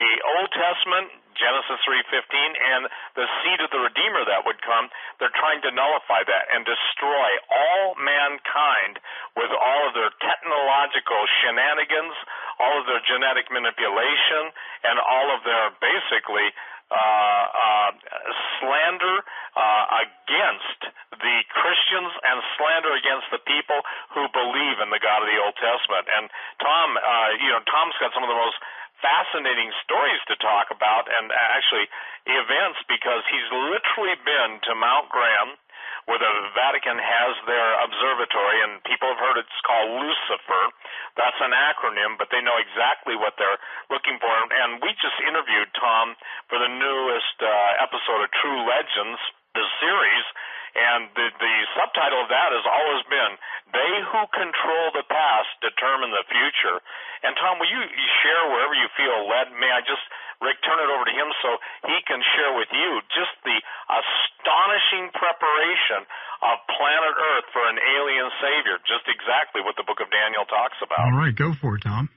the Old Testament, Genesis 3:15, and the seed of the Redeemer that would come, they're trying to nullify that and destroy all mankind with all of their technological shenanigans, all of their genetic manipulation, and all of their basically slander against the Christians and slander against the people who believe in the God of the Old Testament. And Tom, Tom's got some of the most fascinating stories to talk about, and actually events, because he's literally been to Mount Graham, where the Vatican has their observatory, and people have heard it's called Lucifer. That's an acronym, but they know exactly what they're looking for. And we just interviewed Tom for the newest episode of True Legends, the series, and the subtitle of that has always been, They Who Control the Past Determine the Future. And Tom, will you share wherever you feel led? May I just, Rick, turn it over to him so he can share with you just the astonishing preparation of planet Earth for an alien savior, just exactly what the book of Daniel talks about. All right, go for it, Tom.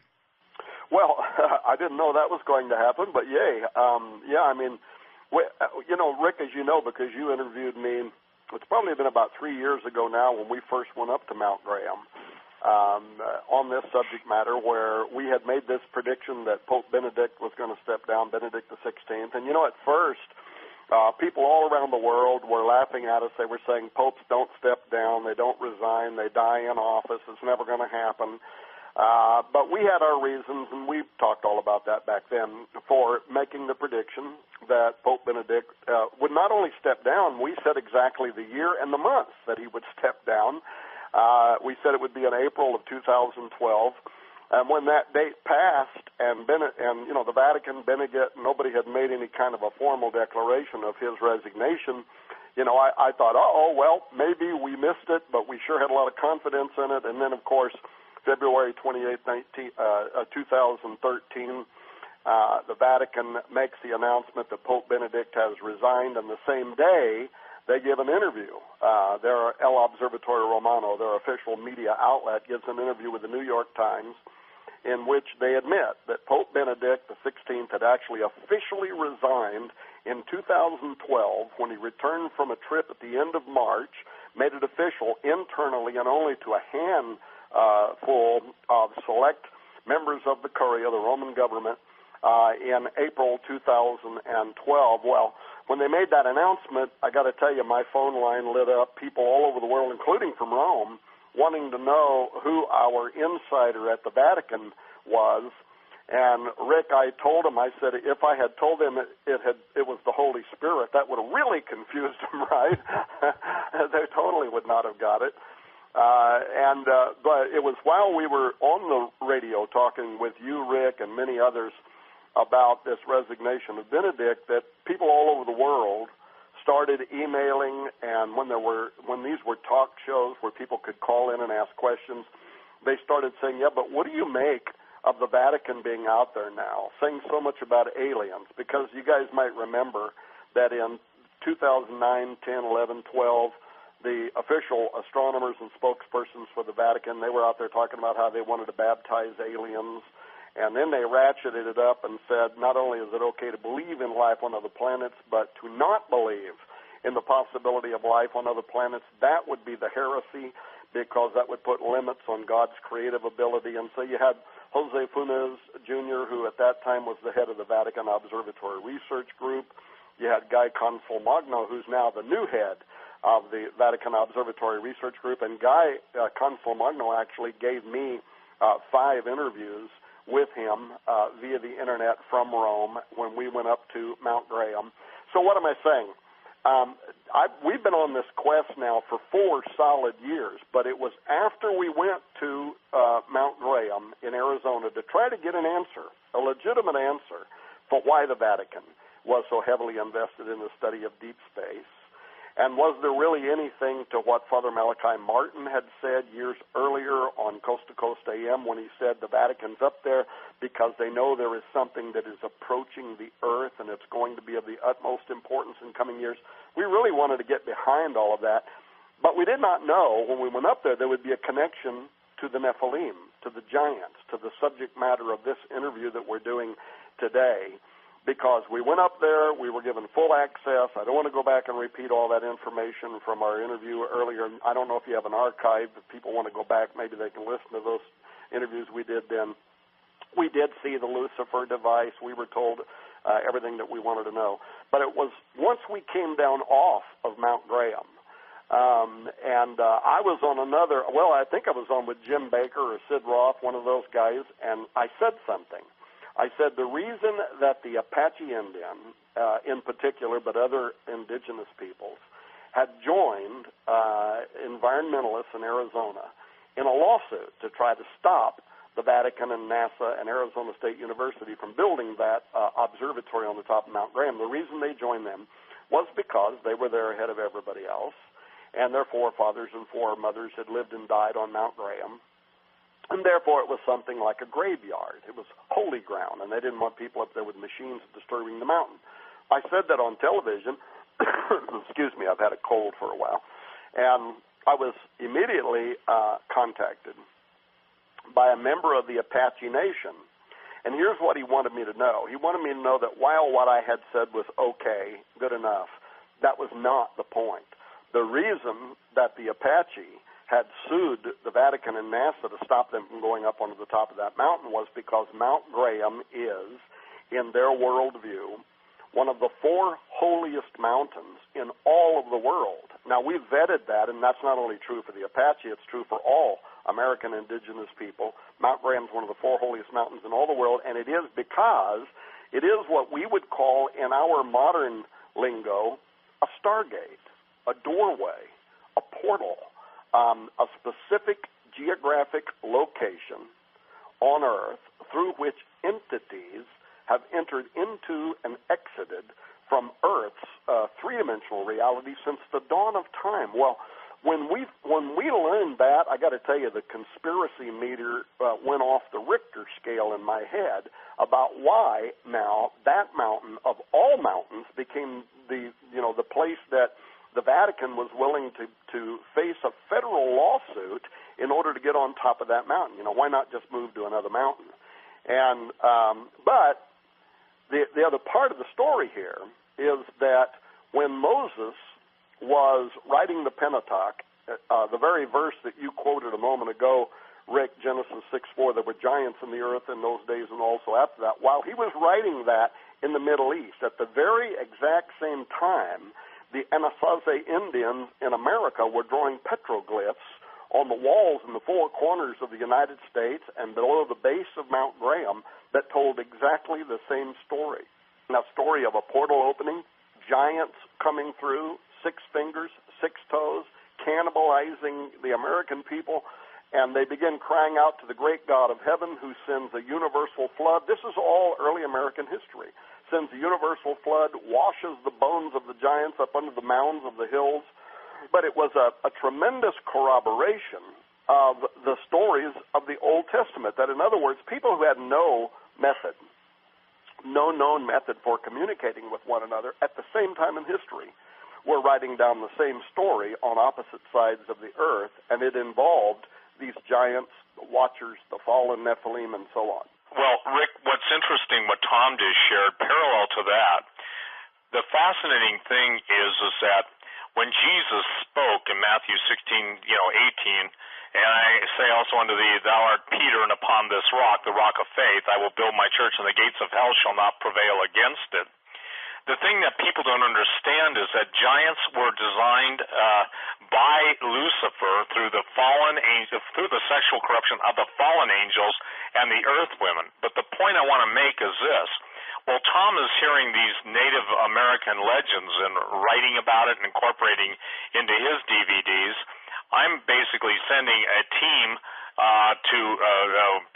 Well, I didn't know that was going to happen, but yay. Rick, as you know, because you interviewed me, it's probably been about 3 years ago now when we first went up to Mount Graham on this subject matter, where we had made this prediction that Pope Benedict was going to step down, Benedict the 16th. And, at first, people all around the world were laughing at us. They were saying popes don't step down, they don't resign, they die in office, it's never going to happen. But we had our reasons, and we talked all about that back then, for making the prediction that Pope Benedict would not only step down, we said exactly the year and the month that he would step down. We said it would be in April of 2012. And when that date passed, and the Vatican, Benedict, nobody had made any kind of a formal declaration of his resignation, I thought, well, maybe we missed it, but we sure had a lot of confidence in it. And then, of course, February 28, 2013, the Vatican makes the announcement that Pope Benedict has resigned, and the same day they give an interview. Their El Observatorio Romano, their official media outlet, gives an interview with the New York Times in which they admit that Pope Benedict XVI had actually officially resigned in 2012 when he returned from a trip at the end of March, made it official internally and only to a handful of select members of the Curia, the Roman government, in April 2012. Well, when they made that announcement, I got to tell you, my phone line lit up, people all over the world, including from Rome, wanting to know who our insider at the Vatican was. And Rick, I told him, I said, if I had told them it was the Holy Spirit, that would have really confused them, right? They totally would not have got it. But it was while we were on the radio talking with you, Rick, and many others about this resignation of Benedict that people all over the world started emailing, and when these were talk shows where people could call in and ask questions, they started saying, yeah, but what do you make of the Vatican being out there now, saying so much about aliens? Because you guys might remember that in 2009, 10, 11, 12, the official astronomers and spokespersons for the Vatican, they were out there talking about how they wanted to baptize aliens. And then they ratcheted it up and said not only is it okay to believe in life on other planets, but to not believe in the possibility of life on other planets, that would be the heresy, because that would put limits on God's creative ability. And so you had Jose Funes Jr., who at that time was the head of the Vatican Observatory Research Group. You had Guy Consolmagno, who's now the new head of the Vatican Observatory Research Group. And Guy Consolmagno actually gave me 5 interviews with him via the Internet from Rome when we went up to Mount Graham. So what am I saying? We've been on this quest now for 4 solid years, but it was after we went to Mount Graham in Arizona to try to get an answer, a legitimate answer, for why the Vatican was so heavily invested in the study of deep space. And was there really anything to what Father Malachi Martin had said years earlier on Coast to Coast AM when he said the Vatican's up there because they know there is something that is approaching the earth and it's going to be of the utmost importance in coming years? We really wanted to get behind all of that, but we did not know when we went up there would be a connection to the Nephilim, to the giants, to the subject matter of this interview that we're doing today because we went up there, we were given full access. I don't want to go back and repeat all that information from our interview earlier. I don't know if you have an archive. If people want to go back, maybe they can listen to those interviews we did then. We did see the Lucifer device. We were told everything that we wanted to know. But it was once we came down off of Mount Graham, I was on another, well, I think I was on with Jim Baker or Sid Roth, one of those guys, and I said something. I said the reason that the Apache Indian, in particular, but other indigenous peoples, had joined environmentalists in Arizona in a lawsuit to try to stop the Vatican and NASA and Arizona State University from building that observatory on the top of Mount Graham. The reason they joined them was because they were there ahead of everybody else, and their forefathers and foremothers had lived and died on Mount Graham, and therefore it was something like a graveyard. It was holy ground, and they didn't want people up there with machines disturbing the mountain. I said that on television. Excuse me, I've had a cold for a while. And I was immediately contacted by a member of the Apache Nation. And here's what he wanted me to know. He wanted me to know that while what I had said was okay, good enough, that was not the point. The reason that the Apache had sued the Vatican and NASA to stop them from going up onto the top of that mountain was because Mount Graham is, in their worldview, one of the 4 holiest mountains in all of the world. Now, we've vetted that, and that's not only true for the Apache, it's true for all American indigenous people. Mount Graham is one of the 4 holiest mountains in all the world, and it is because it is what we would call, in our modern lingo, a stargate, a doorway, a portal, a specific geographic location on Earth through which entities have entered into and exited from Earth's three-dimensional reality since the dawn of time. Well, when we learned that, I got to tell you, the conspiracy meter went off the Richter scale in my head about why now that mountain of all mountains became the place that the Vatican was willing to face a federal lawsuit in order to get on top of that mountain. Why not just move to another mountain? And but the other part of the story here is that when Moses was writing the Pentateuch, the very verse that you quoted a moment ago, Rick, Genesis 6:4, there were giants in the earth in those days and also after that. While he was writing that in the Middle East, at the very exact same time, the Anasazi Indians in America were drawing petroglyphs on the walls in the 4 corners of the United States and below the base of Mount Graham that told exactly the same story. Now, story of a portal opening, giants coming through, 6 fingers, 6 toes, cannibalizing the American people, and they begin crying out to the great God of heaven who sends a universal flood. This is all early American history. Sends a universal flood, washes the bones of the giants up under the mounds of the hills. But it was a tremendous corroboration of the stories of the Old Testament. That, in other words, people who had no known method for communicating with one another at the same time in history were writing down the same story on opposite sides of the earth, and it involved these giants, the Watchers, the fallen Nephilim, and so on. Well, Rick, what's interesting, what Tom just shared, parallel to that, the fascinating thing is that when Jesus spoke in Matthew 16, 18, and I say also unto thee, thou art Peter, and upon this rock, the rock of faith, I will build my church, and the gates of hell shall not prevail against it. The thing that people don't understand is that giants were designed by Lucifer through the fallen angels, through the sexual corruption of the fallen angels and the earth women. But the point I want to make is this. Well, Tom is hearing these Native American legends and writing about it and incorporating into his DVDs. I'm basically sending a team to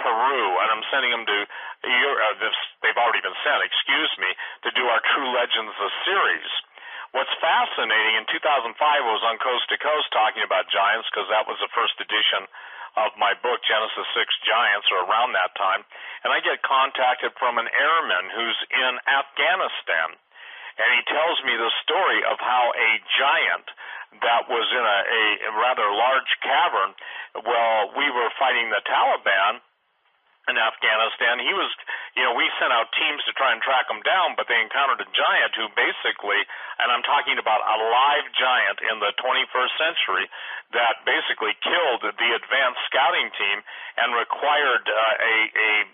Peru, and I'm sending them to they've already been sent, to do our True Legends series. What's fascinating, in 2005 I was on Coast to Coast talking about giants because that was the first edition of my book, Genesis 6 Giants, or around that time, and I get contacted from an airman who's in Afghanistan, and he tells me the story of how a giant that was in a rather large cavern, well, we were fighting the Taliban in Afghanistan. He was we sent out teams to try and track them down, but they encountered a giant who basically, and I'm talking about a live giant in the 21st century, that basically killed the advanced scouting team and required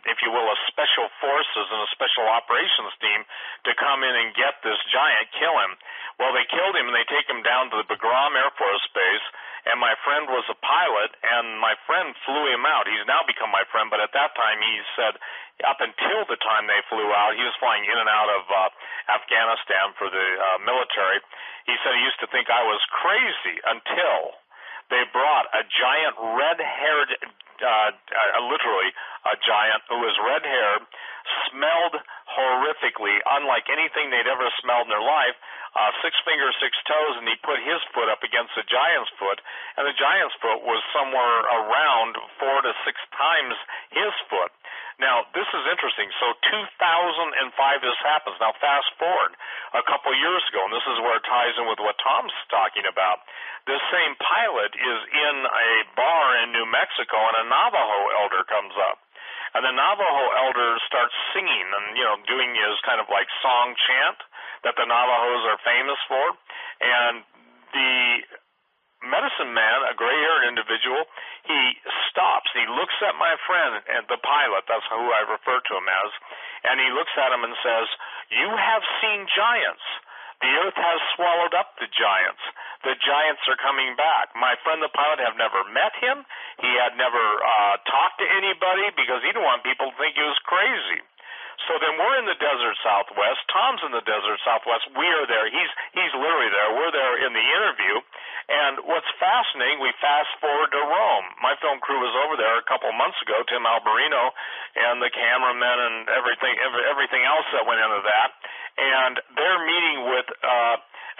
if you will, a special forces and a special operations team to come in and get this giant, kill him. Well, they killed him, and they take him down to the Bagram Air Force Base, and my friend was a pilot, and my friend flew him out. He's now become my friend, but at that time he said up until the time they flew out, he was flying in and out of Afghanistan for the military. He said he used to think I was crazy until they brought a giant red-haired, literally a giant who was red-haired, smelled horrifically, unlike anything they'd ever smelled in their life, 6 fingers, 6 toes, and he put his foot up against the giant's foot, and the giant's foot was somewhere around 4 to 6 times his foot. Now, this is interesting. So 2005 this happens. Now, fast forward a couple years ago, and this is where it ties in with what Tom's talking about. This same pilot is in a bar in New Mexico, and a Navajo elder comes up. And the Navajo elder starts singing and, doing his kind of like song chant that the Navajos are famous for. And the medicine man, a gray-haired individual, he stops. He looks at my friend, and the pilot, that's who I refer to him as, and he looks at him and says, "You have seen giants. The earth has swallowed up the giants. The giants are coming back." My friend, the pilot, had never met him. He had never talked to anybody because he didn't want people to think he was crazy. So then we're in the desert Southwest. Tom's in the desert Southwest. We are there. He's literally there. We're there in the interview. And what's fascinating, we fast forward to Rome. My film crew was over there a couple months ago, Tim Alberino and the cameramen and everything else that went into that. And they're meeting with,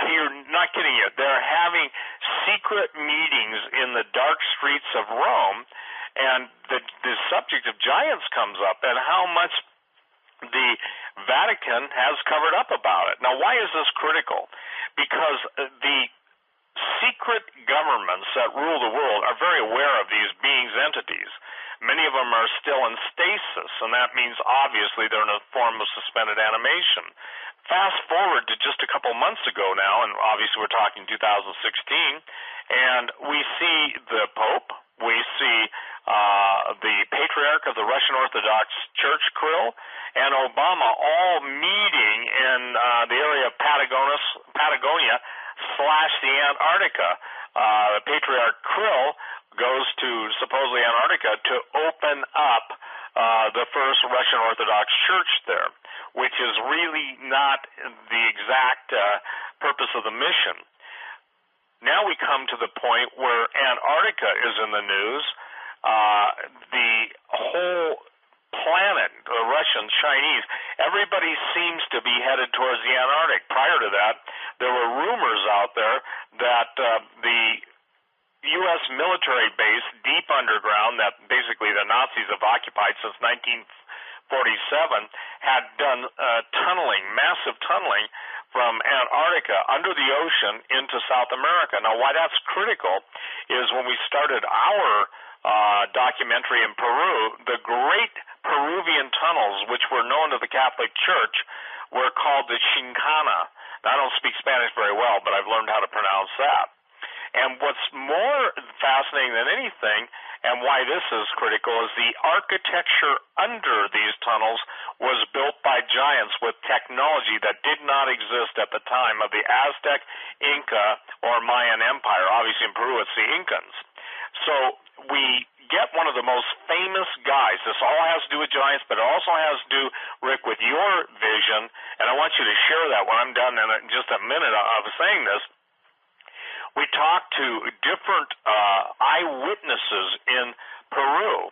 you're not kidding you, they're having secret meetings in the dark streets of Rome. And the subject of giants comes up and how much the Vatican has covered up about it. Now, why is this critical? Because the secret governments that rule the world are very aware of these beings, entities. Many of them are still in stasis, and that means obviously they're in a form of suspended animation. Fast forward to just a couple months ago now, and obviously we're talking 2016, and we see the Pope, we see the Patriarch of the Russian Orthodox Church, Quayle, and Obama all meeting in the area of Patagonia / the Antarctica. The Patriarch Quayle goes to supposedly Antarctica to open up the first Russian Orthodox Church there, which is really not the exact purpose of the mission. Now we come to the point where Antarctica is in the news. The whole planet, the Russians, Chinese, everybody seems to be headed towards the Antarctic. Prior to that, there were rumors out there that the U.S. military base deep underground that basically the Nazis have occupied since 1947 had done tunneling, massive tunneling from Antarctica under the ocean into South America. Now, why that's critical is when we started our documentary in Peru, the great Peruvian tunnels, which were known to the Catholic Church, were called the Chincana. Now, I don't speak Spanish very well, but I've learned how to pronounce that. And what's more fascinating than anything, and why this is critical, is the architecture under these tunnels was built by giants with technology that did not exist at the time of the Aztec, Inca, or Mayan Empire. Obviously in Peru it's the Incans. So we get one of the most famous guys. This all has to do with giants, but it also has to do, Rick, with your vision, and I want you to share that when I'm done in just a minute of saying this. We talked to different eyewitnesses in Peru,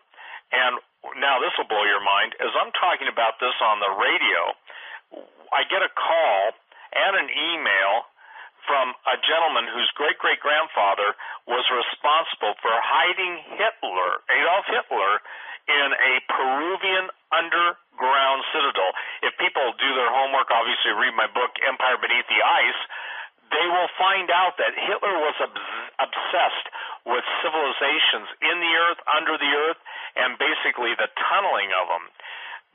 and now this will blow your mind. As I'm talking about this on the radio, I get a call and an email from a gentleman whose great-great-grandfather was responsible for hiding Hitler, Adolf Hitler, in a Peruvian underground citadel. If people do their homework, obviously read my book, Empire Beneath the Ice, they will find out that Hitler was obsessed with civilizations in the earth, under the earth, and basically the tunneling of them.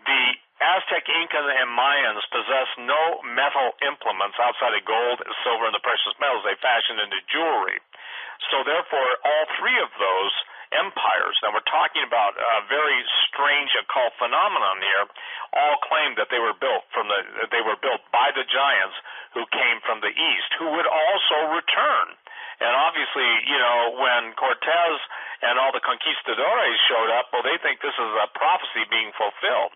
The Aztec, Incan, and Mayans possessed no metal implements outside of gold, silver, and the precious metals they fashioned into jewelry. So therefore, all three of those empires, and we're talking about a very strange occult phenomenon here, all claimed that they were built by the giants who came from the east, who would also return. And obviously, when Cortez and all the conquistadores showed up, well, they think this is a prophecy being fulfilled.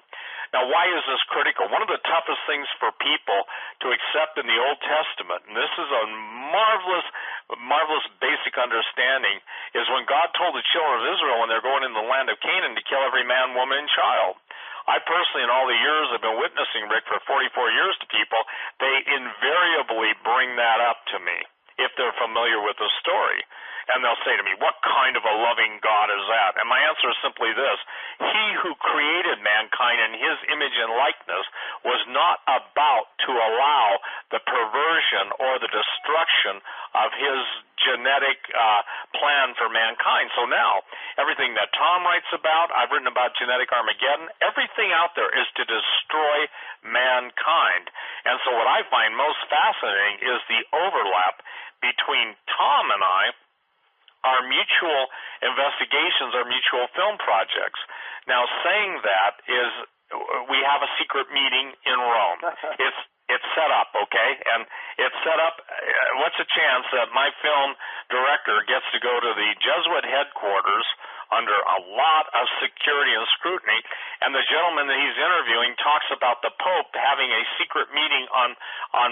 Now, why is this critical? One of the toughest things for people to accept in the Old Testament, and this is a marvelous basic understanding, is when God told the children of Israel when they're going into the land of Canaan to kill every man, woman, and child. I personally, in all the years I've been witnessing, Rick, for 44 years to people, they invariably bring that up to me if they're familiar with the story. And they'll say to me, what kind of a loving God is that? And my answer is simply this: He who created mankind in His image and likeness was not about to allow the perversion or the destruction of His genetic plan for mankind. So now, everything that Tom writes about, I've written about genetic Armageddon, everything out there is to destroy mankind. And so what I find most fascinating is the overlap between Tom and I, our mutual investigations, our mutual film projects. Now, saying that is, we have a secret meeting in Rome. It's set up, okay? And it's set up, what's the chance that my film director gets to go to the Jesuit headquarters under a lot of security and scrutiny, and the gentleman that he's interviewing talks about the Pope having a secret meeting on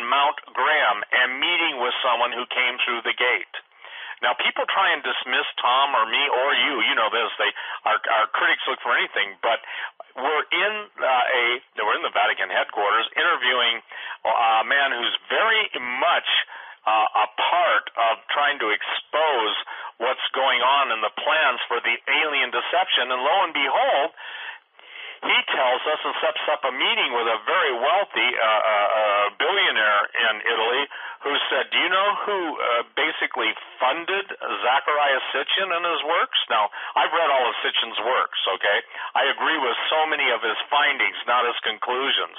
Mount Graham and meeting with someone who came through the gate. Now, people try and dismiss Tom or me or you. You know this. Our critics look for anything. But we're in the Vatican headquarters interviewing a man who's very much a part of trying to expose what's going on in the plans for the alien deception. And lo and behold, he tells us and sets up a meeting with a very wealthy billionaire in Italy who said, do you know who basically funded Zecharia Sitchin and his works? Now, I've read all of Sitchin's works, okay? I agree with so many of his findings, not his conclusions.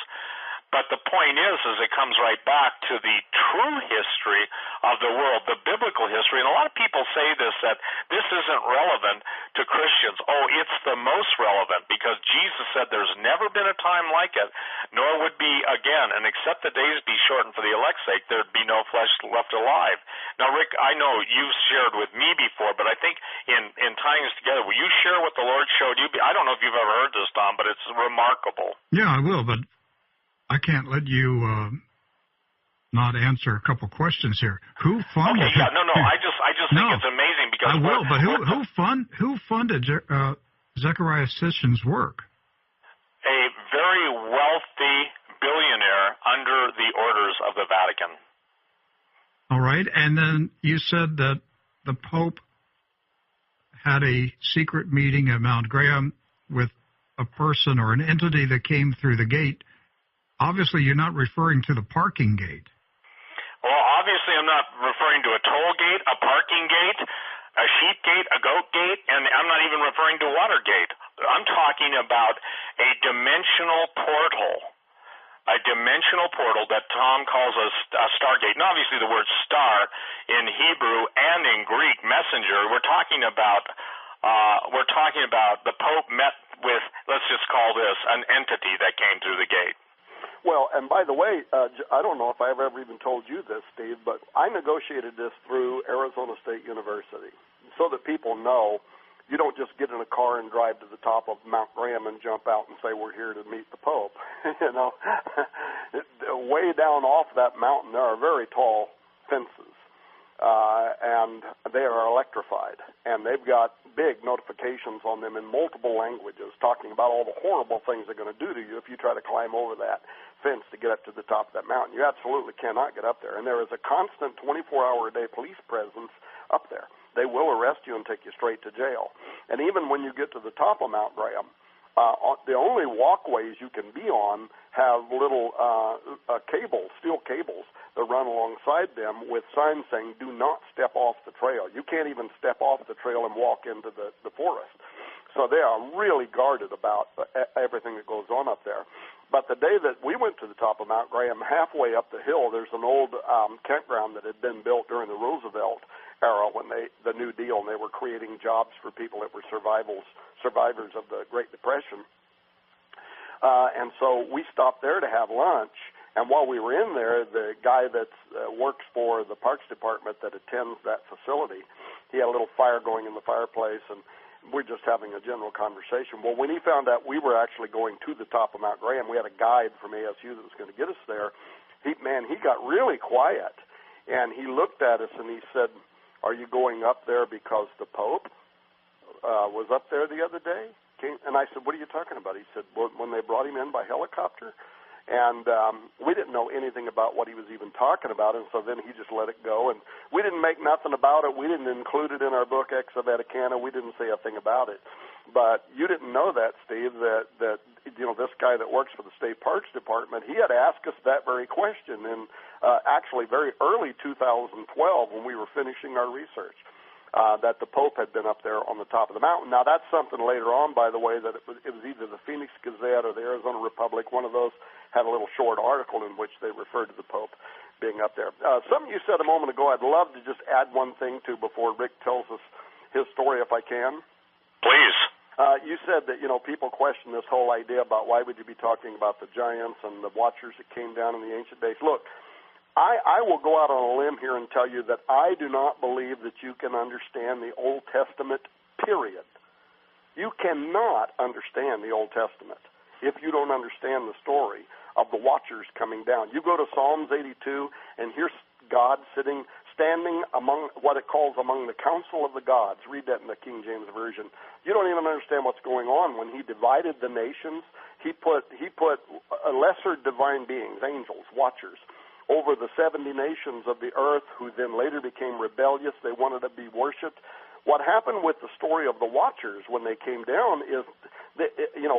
But the point is it comes right back to the true history of the world, the biblical history. And a lot of people say this, that this isn't relevant to Christians. Oh, it's the most relevant because Jesus said there's never been a time like it, nor would be again. And except the days be shortened for the elect's sake, there'd be no flesh left alive. Now, Rick, I know you've shared with me before, but I think in tying this together, will you share what the Lord showed you? I don't know if you've ever heard this, Tom, but it's remarkable. Yeah, I will, but I can't let you not answer a couple questions here. Who funded? Okay, yeah, no. I just think it's amazing because I will, but who funded Zecharia Sitchin's work? A very wealthy billionaire under the orders of the Vatican. All right, and then you said that the Pope had a secret meeting at Mount Graham with a person or an entity that came through the gate. Obviously, you're not referring to the parking gate. Well, obviously, I'm not referring to a toll gate, a parking gate, a sheep gate, a goat gate, and I'm not even referring to a water gate. I'm talking about a dimensional portal that Tom calls a stargate. And obviously, the word star in Hebrew and in Greek, messenger. We're talking about the Pope met with, let's just call this, an entity that came through the gate. Well, and by the way, I don't know if I've ever even told you this, Steve, but I negotiated this through Arizona State University so that people know you don't just get in a car and drive to the top of Mount Graham and jump out and say we're here to meet the Pope. Way down off that mountain there are very tall fences, and they are electrified, and they've got big notifications on them in multiple languages talking about all the horrible things they're going to do to you if you try to climb over that fence to get up to the top of that mountain. You absolutely cannot get up there, and there is a constant 24-hour-a-day police presence up there. They will arrest you and take you straight to jail. And even when you get to the top of Mount Graham, the only walkways you can be on have little cables, steel cables, that run alongside them with signs saying, do not step off the trail. You can't even step off the trail and walk into the forest. So they are really guarded about everything that goes on up there. But the day that we went to the top of Mount Graham, halfway up the hill, there's an old campground that had been built during the Roosevelt era when the New Deal, and they were creating jobs for people that were survivors of the Great Depression. And so we stopped there to have lunch. And while we were in there, the guy that works for the Parks Department that attends that facility, he had a little fire going in the fireplace, and we're just having a general conversation. Well, when he found out we were actually going to the top of Mount Graham, we had a guide from ASU that was going to get us there. He got really quiet, and he looked at us and he said, "Are you going up there because the Pope was up there the other day?" And I said, "What are you talking about?" He said, "Well, when they brought him in by helicopter." And we didn't know anything about what he was even talking about, and so then he just let it go. And we didn't make nothing about it. We didn't include it in our book, Ex Vaticana. We didn't say a thing about it. But you didn't know that, Steve, that this guy that works for the State Parks Department, he had asked us that very question in actually very early 2012 when we were finishing our research. That the Pope had been up there on the top of the mountain. Now, that's something later on, by the way, that it was either the Phoenix Gazette or the Arizona Republic, one of those had a little short article in which they referred to the Pope being up there. Something you said a moment ago, I'd love to just add one thing to before Rick tells us his story, if I can. Please. You said that, people question this whole idea about why would you be talking about the giants and the watchers that came down in the ancient days. Look, I will go out on a limb here and tell you that I do not believe that you can understand the Old Testament, period. You cannot understand the Old Testament if you don't understand the story of the watchers coming down. You go to Psalms 82, and here's God standing among what it calls among the council of the gods. Read that in the King James Version. You don't even understand what's going on. When he divided the nations, he put lesser divine beings, angels, watchers, over the 70 nations of the earth, who then later became rebellious. They wanted to be worshipped. What happened with the story of the watchers when they came down is,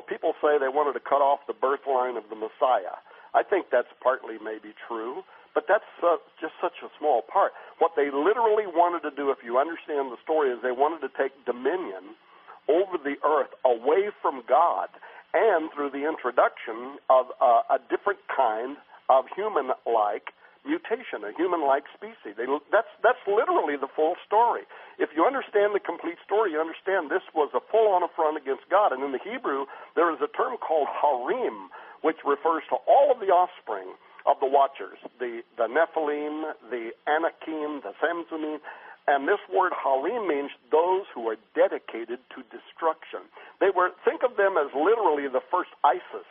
people say they wanted to cut off the birth line of the Messiah. I think that's partly maybe true, but that's just such a small part. What they literally wanted to do, if you understand the story, is they wanted to take dominion over the earth away from God, and through the introduction of a different kind of human-like mutation, a human-like species. That's literally the full story. If you understand the complete story, you understand this was a full-on affront against God. And in the Hebrew, there is a term called harim, which refers to all of the offspring of the watchers, the Nephilim, the Anakim, the Samsunim. And this word harim means those who are dedicated to destruction. Think of them as literally the first ISIS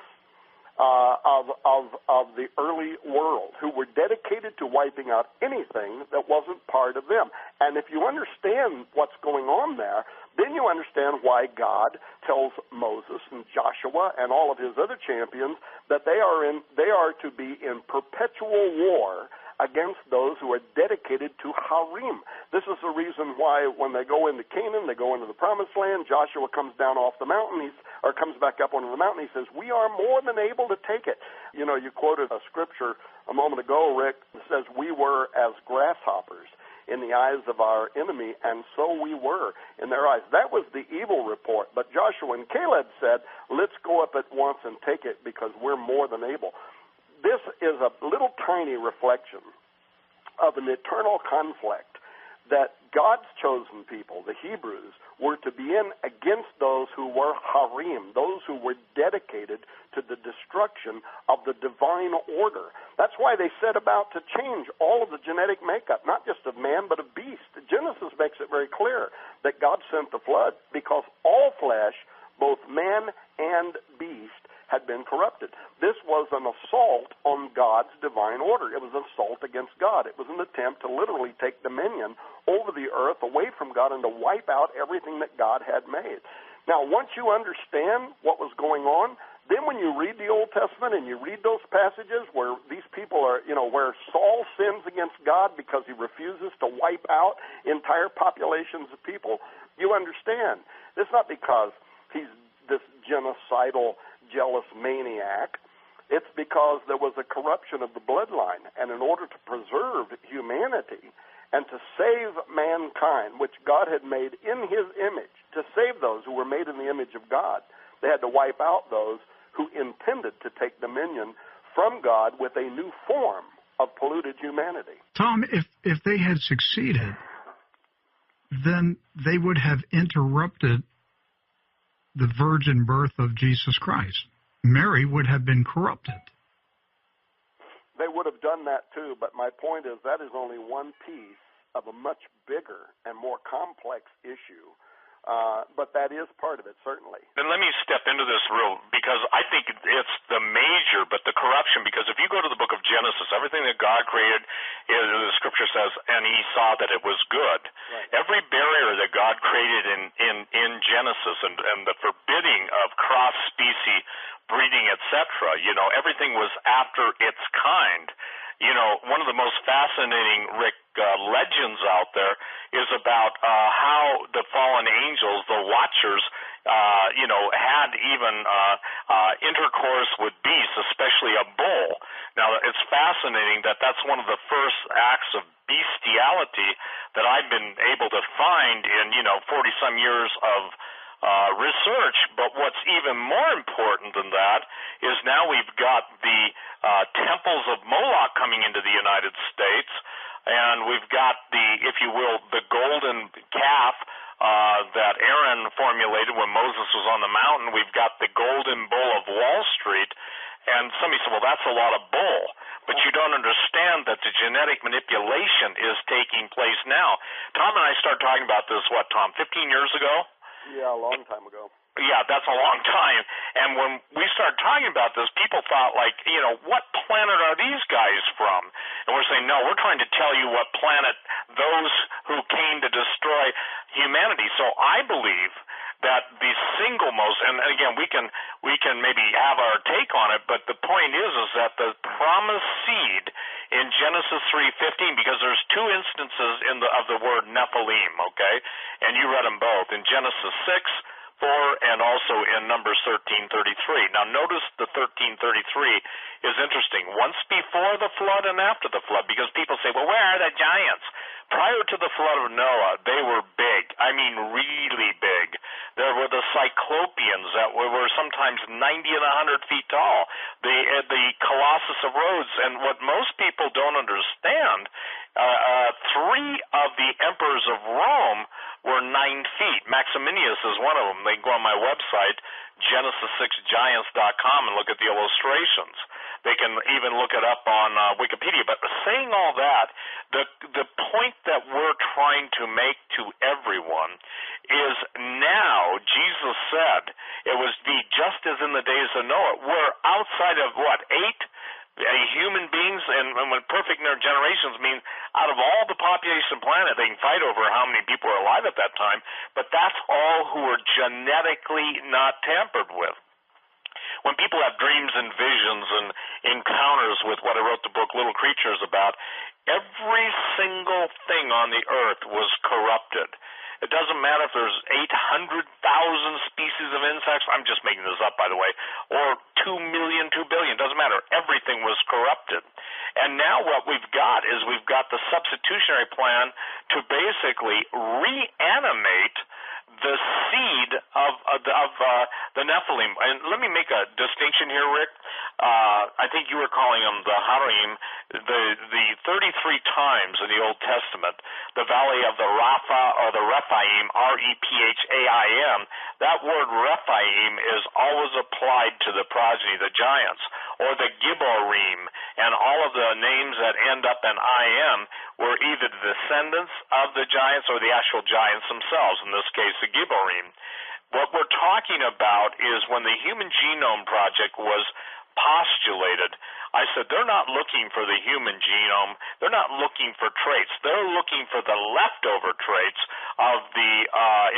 of the early world, who were dedicated to wiping out anything that wasn't part of them. And if you understand what's going on there, then you understand why God tells Moses and Joshua and all of his other champions that they are to be in perpetual war against those who are dedicated to harim. This is the reason why when they go into Canaan, they go into the Promised Land, Joshua comes down off the mountain, comes back up onto the mountain, he says, "We are more than able to take it." You quoted a scripture a moment ago, Rick, that says, "We were as grasshoppers in the eyes of our enemy, and so we were in their eyes." That was the evil report. But Joshua and Caleb said, "Let's go up at once and take it because we're more than able." This is a little tiny reflection of an eternal conflict that God's chosen people, the Hebrews, were to be in against those who were harim, those who were dedicated to the destruction of the divine order. That's why they set about to change all of the genetic makeup, not just of man, but of beast. Genesis makes it very clear that God sent the flood because all flesh, both man and beast, had been corrupted. This was an assault on God's divine order. It was an assault against God. It was an attempt to literally take dominion over the earth away from God and to wipe out everything that God had made. Now, once you understand what was going on, then when you read the Old Testament and you read those passages where these people are, where Saul sins against God because he refuses to wipe out entire populations of people, you understand. It's not because he's this genocidal, jealous maniac. It's because there was a corruption of the bloodline. And in order to preserve humanity and to save mankind, which God had made in his image, to save those who were made in the image of God, they had to wipe out those who intended to take dominion from God with a new form of polluted humanity. Tom, if they had succeeded, then they would have interrupted the virgin birth of Jesus Christ. Mary would have been corrupted. They would have done that too, but my point is that is only one piece of a much bigger and more complex issue. But that is part of it, certainly. Then let me step into this because I think it's the major, but the corruption, because if you go to the book of Genesis, everything that God created, the scripture says, and he saw that it was good. Right. Every barrier that God created in Genesis and the forbidding of cross-species breeding, etc., everything was after its kind. One of the most fascinating, Rick, legends out there is about how the fallen angels, the watchers, had even intercourse with beasts, especially a bull. Now, it's fascinating that that's one of the first acts of bestiality that I've been able to find in, 40-some years of research. But what's even more important than that is now we've got the temples of Moloch coming into the United States, and we've got the, if you will, the golden calf that Aaron formulated when Moses was on the mountain. We've got the golden bull of Wall Street, and somebody said, well, that's a lot of bull. But you don't understand that the genetic manipulation is taking place now. Tom and I started talking about this, what, Tom, 15 years ago? Yeah, a long time ago. Yeah, that's a long time. And when we started talking about this, people thought, like, what planet are these guys from? And we're saying, no, we're trying to tell you what planet those who came to destroy humanity. So I believe that the single most, and again, we can maybe have our take on it, but the point is that the promised seed in Genesis 3:15, because there's two instances of the word Nephilim, okay? And you read them both in Genesis 6:4 and also in Numbers 13:33. Now notice the 13:33 is interesting. Once before the flood and after the flood, because people say, well, where are the giants? Prior to the flood of Noah, they were big. I mean, really big. There were the Cyclopeans that were sometimes 90 and 100 feet tall. The Colossus of Rhodes. And what most people don't understand, 3 of the emperors of Rome were 9 feet. Maximinius is one of them. They can go on my website, Genesis6Giants.com, and look at the illustrations. They can even look it up on Wikipedia. But saying all that, the point that we're trying to make to everyone is now, Jesus said, it was just as in the days of Noah. We're outside of, 8 human beings, and when perfect generations means out of all the population of the planet, they can fight over how many people are alive at that time, but that's all who are genetically not tampered with. When people have dreams and visions and encounters with what I wrote the book Little Creatures about, every single thing on the earth was corrupted. It doesn't matter if there's 800,000 species of insects, I'm just making this up, by the way, or 2 million, 2 billion, doesn't matter. Everything was corrupted. And now what we've got is we've got the substitutionary plan to basically reanimate the seed of the Nephilim. And let me make a distinction here, Rick. I think you were calling them the Harim. The 33 times in the Old Testament, the valley of the Rapha or the Rephaim, R-E-P-H-A-I-M, that word Rephaim is always applied to the progeny, the giants, or the Gibborim, and all of the names that end up in I-M were either the descendants of the giants or the actual giants themselves, in this case the Gibborim. What we're talking about is when the Human Genome Project was postulated, I said they're not looking for the human genome, they're not looking for traits, they're looking for the leftover traits of the,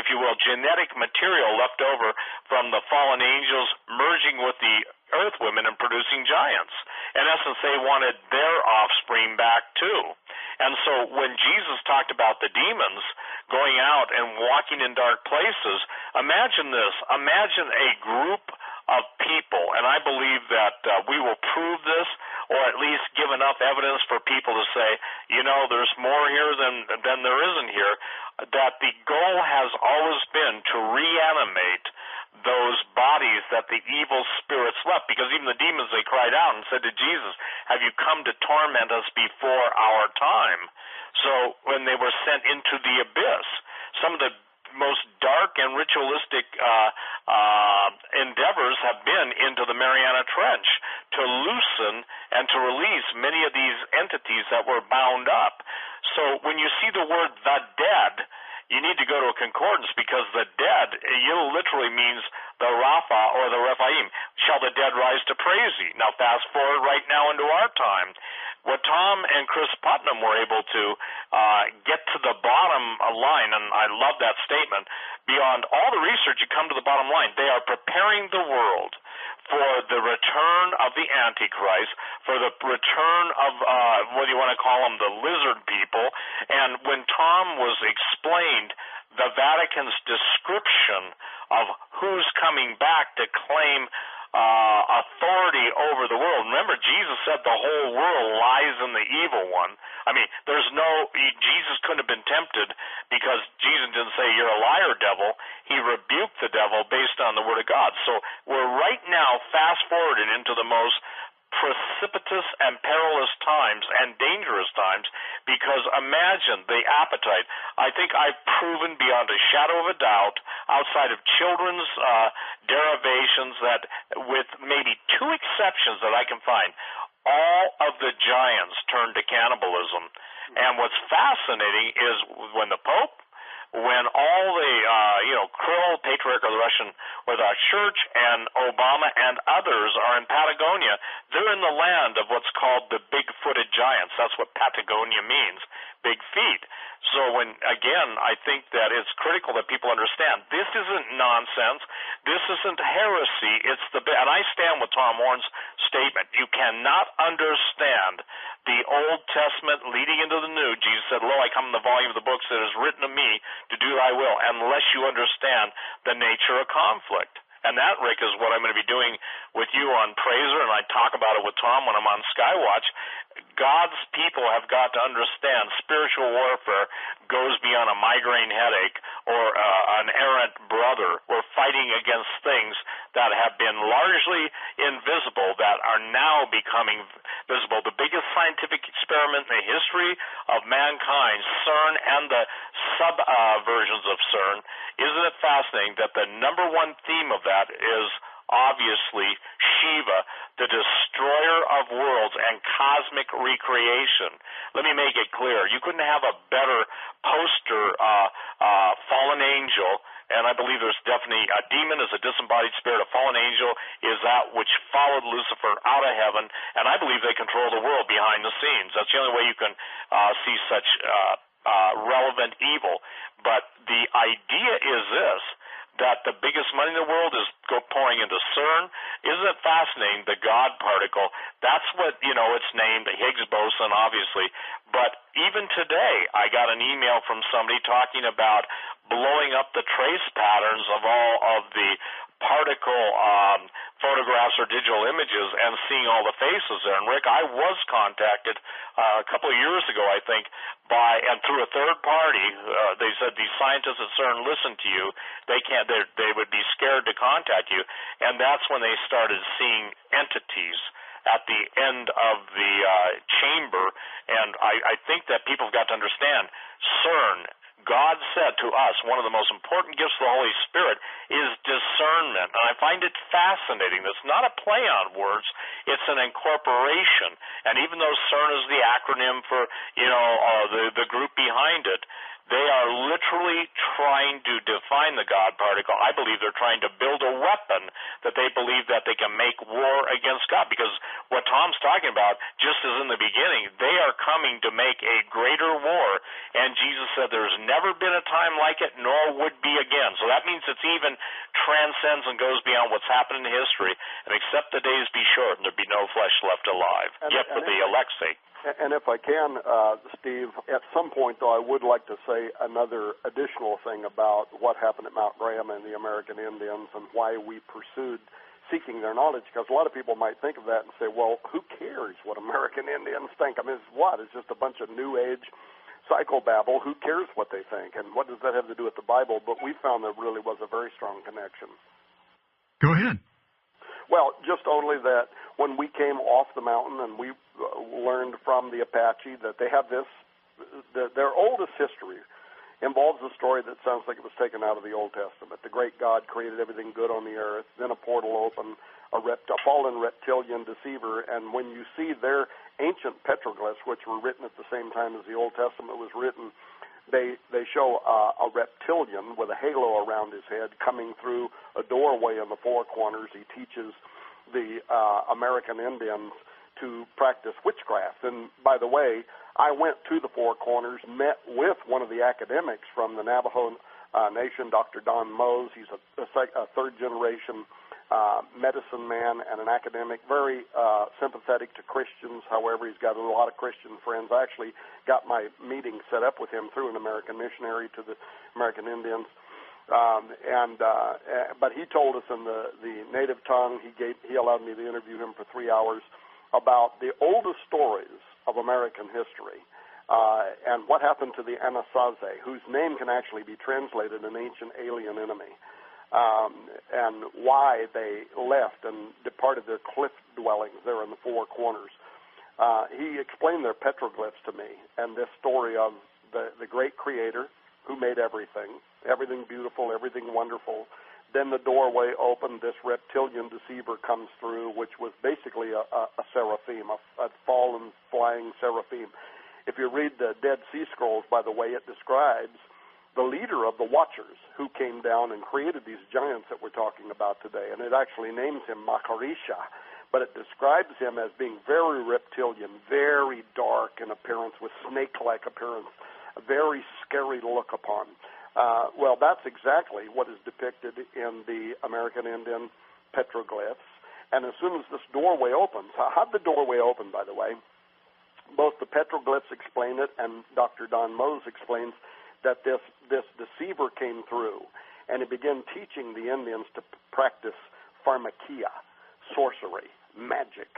if you will, genetic material left over from the fallen angels merging with the earth women and producing giants. In essence, they wanted their offspring back too. And so when Jesus talked about the demons going out and walking in dark places, imagine this. Imagine a group of people. And I believe that we will prove this, or at least give enough evidence for people to say, there's more here than there isn't here, that the goal has always been to reanimate those bodies that the evil spirits left. Because even the demons, they cried out and said to Jesus, have you come to torment us before our time? So when they were sent into the abyss, some of the most dark and ritualistic endeavors have been into the Mariana Trench to loosen and to release many of these entities that were bound up. So when you see the word the dead, you need to go to a concordance, because the dead, literally means the Rapha or the Rephaim. Shall the dead rise to praise thee? Now fast forward right now into our time. What Tom and Chris Putnam were able to get to the bottom line, and I love that statement, beyond all the research, you come to the bottom line. They are preparing the world for the return of the Antichrist, for the return of, what do you want to call them, the lizard people. And when Tom was explained the Vatican's description of who's coming back to claim authority over the world. Remember, Jesus said the whole world lies in the evil one. I mean, Jesus couldn't have been tempted, because Jesus didn't say, you're a liar, devil. He rebuked the devil based on the Word of God. So we're right now fast-forwarded into the most precipitous and perilous times and dangerous times, because imagine the appetite. I think I've proven beyond a shadow of a doubt, outside of children's derivations, that with maybe two exceptions that I can find, all of the giants turned to cannibalism. And what's fascinating is when the Pope, when all the, Quayle, Patriarch of the Russian Orthodox Church, and Obama and others are in Patagonia, they're in the land of what's called the big-footed giants. That's what Patagonia means, big feet. So I think that it's critical that people understand this isn't nonsense. This isn't heresy. And I stand with Tom Horn's statement. You cannot understand the Old Testament leading into the New. Jesus said, lo, I come in the volume of the books that is written of me to do thy will, unless you understand the nature of conflict. And that, Rick, is what I'm going to be doing with you on Praiser, and I talk about it with Tom when I'm on Skywatch. God's people have got to understand spiritual warfare goes beyond a migraine headache or an errant brother. We're fighting against things that have been largely invisible that are now becoming visible. The biggest scientific experiment in the history of mankind, CERN and the sub-versions of CERN, isn't it fascinating that the number one theme of that is obviously Shiva, the destroyer of worlds and cosmic recreation. Let me make it clear. You couldn't have a better poster fallen angel, and I believe there's definitely a demon is a disembodied spirit. A fallen angel is that which followed Lucifer out of heaven, and I believe they control the world behind the scenes. That's the only way you can see such relevant evil. But the idea is this, that the biggest money in the world is pouring into CERN. Isn't it fascinating? The God particle, that's what, it's named, the Higgs boson, obviously. But even today, I got an email from somebody talking about blowing up the trace patterns of all of the particle photographs or digital images and seeing all the faces there. And Rick, I was contacted a couple of years ago, I think, and through a third party. They said these scientists at CERN listen to you. They would be scared to contact you. And that's when they started seeing entities at the end of the chamber. And I think that people have got to understand CERN. God said to us, one of the most important gifts of the Holy Spirit is discernment. And I find it fascinating. It's not a play on words. It's an incorporation. And even though CERN is the acronym for, the group behind it, they are literally trying to define the God particle. I believe they're trying to build a weapon that they believe that they can make war against God. Because what Tom's talking about, just as in the beginning, they are coming to make a greater war. And Jesus said there's never been a time like it, nor would be again. So that means it's even transcends and goes beyond what's happened in history. And except the days be short, and there be no flesh left alive, yet for the elect's sake. And if I can, Steve, at some point, though, I would like to say another additional thing about what happened at Mount Graham and the American Indians and why we pursued seeking their knowledge, because a lot of people might think of that and say, well, who cares what American Indians think? I mean, it's just a bunch of New Age psychobabble. Who cares what they think? And what does that have to do with the Bible? But we found there really was a very strong connection. Go ahead. Well, just only that when we came off the mountain and we learned from the Apache that they have this, their oldest history involves a story that sounds like it was taken out of the Old Testament. The great God created everything good on the earth, then a portal opened, a fallen reptilian deceiver, and when you see their ancient petroglyphs, which were written at the same time as the Old Testament was written, they show a reptilian with a halo around his head coming through a doorway in the four corners. He teaches the American Indians to practice witchcraft. And by the way, I went to the Four Corners, met with one of the academics from the Navajo Nation, Dr. Don Mose. He's a third-generation medicine man and an academic, very sympathetic to Christians. However, he's got a lot of Christian friends. I actually got my meeting set up with him through an American missionary to the American Indians. But he told us in the native tongue. He allowed me to interview him for 3 hours about the oldest stories of American history and what happened to the Anasazi, whose name can actually be translated an ancient alien enemy, and why they left and departed their cliff dwellings there in the Four Corners. He explained their petroglyphs to me and this story of the great creator who made everything beautiful, everything wonderful. Then the doorway opened, this reptilian deceiver comes through, which was basically a seraphim, a fallen flying seraphim. If you read the Dead Sea Scrolls, by the way, it describes the leader of the Watchers who came down and created these giants that we're talking about today. And it actually names him Makarisha, but it describes him as being very reptilian, very dark in appearance, with snake-like appearance, a very scary to look upon. Well, that's exactly what is depicted in the American Indian petroglyphs. And as soon as this doorway opens, how'd the doorway open, by the way? Both the petroglyphs explain it, and Dr. Don Mose explains that this deceiver came through, and he began teaching the Indians to practice pharmakia, sorcery, magic,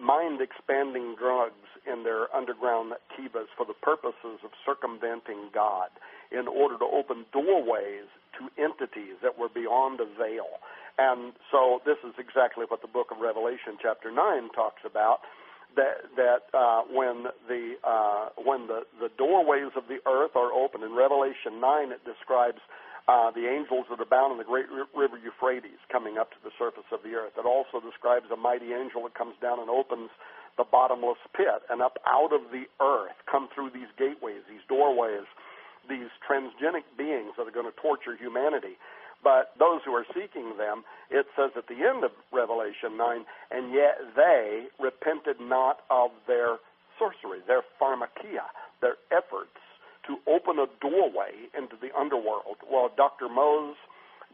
mind-expanding drugs in their underground kivas for the purposes of circumventing God, in order to open doorways to entities that were beyond a veil. And so this is exactly what the book of Revelation chapter 9 talks about, that when the doorways of the earth are open. In Revelation 9 it describes the angels that are bound in the great river Euphrates coming up to the surface of the earth. It also describes a mighty angel that comes down and opens the bottomless pit, and up out of the earth come through these gateways, these doorways, these transgenic beings that are going to torture humanity. But those who are seeking them, it says at the end of Revelation 9, and yet they repented not of their sorcery, their pharmakia, their efforts to open a doorway into the underworld. Well, Dr. Mose,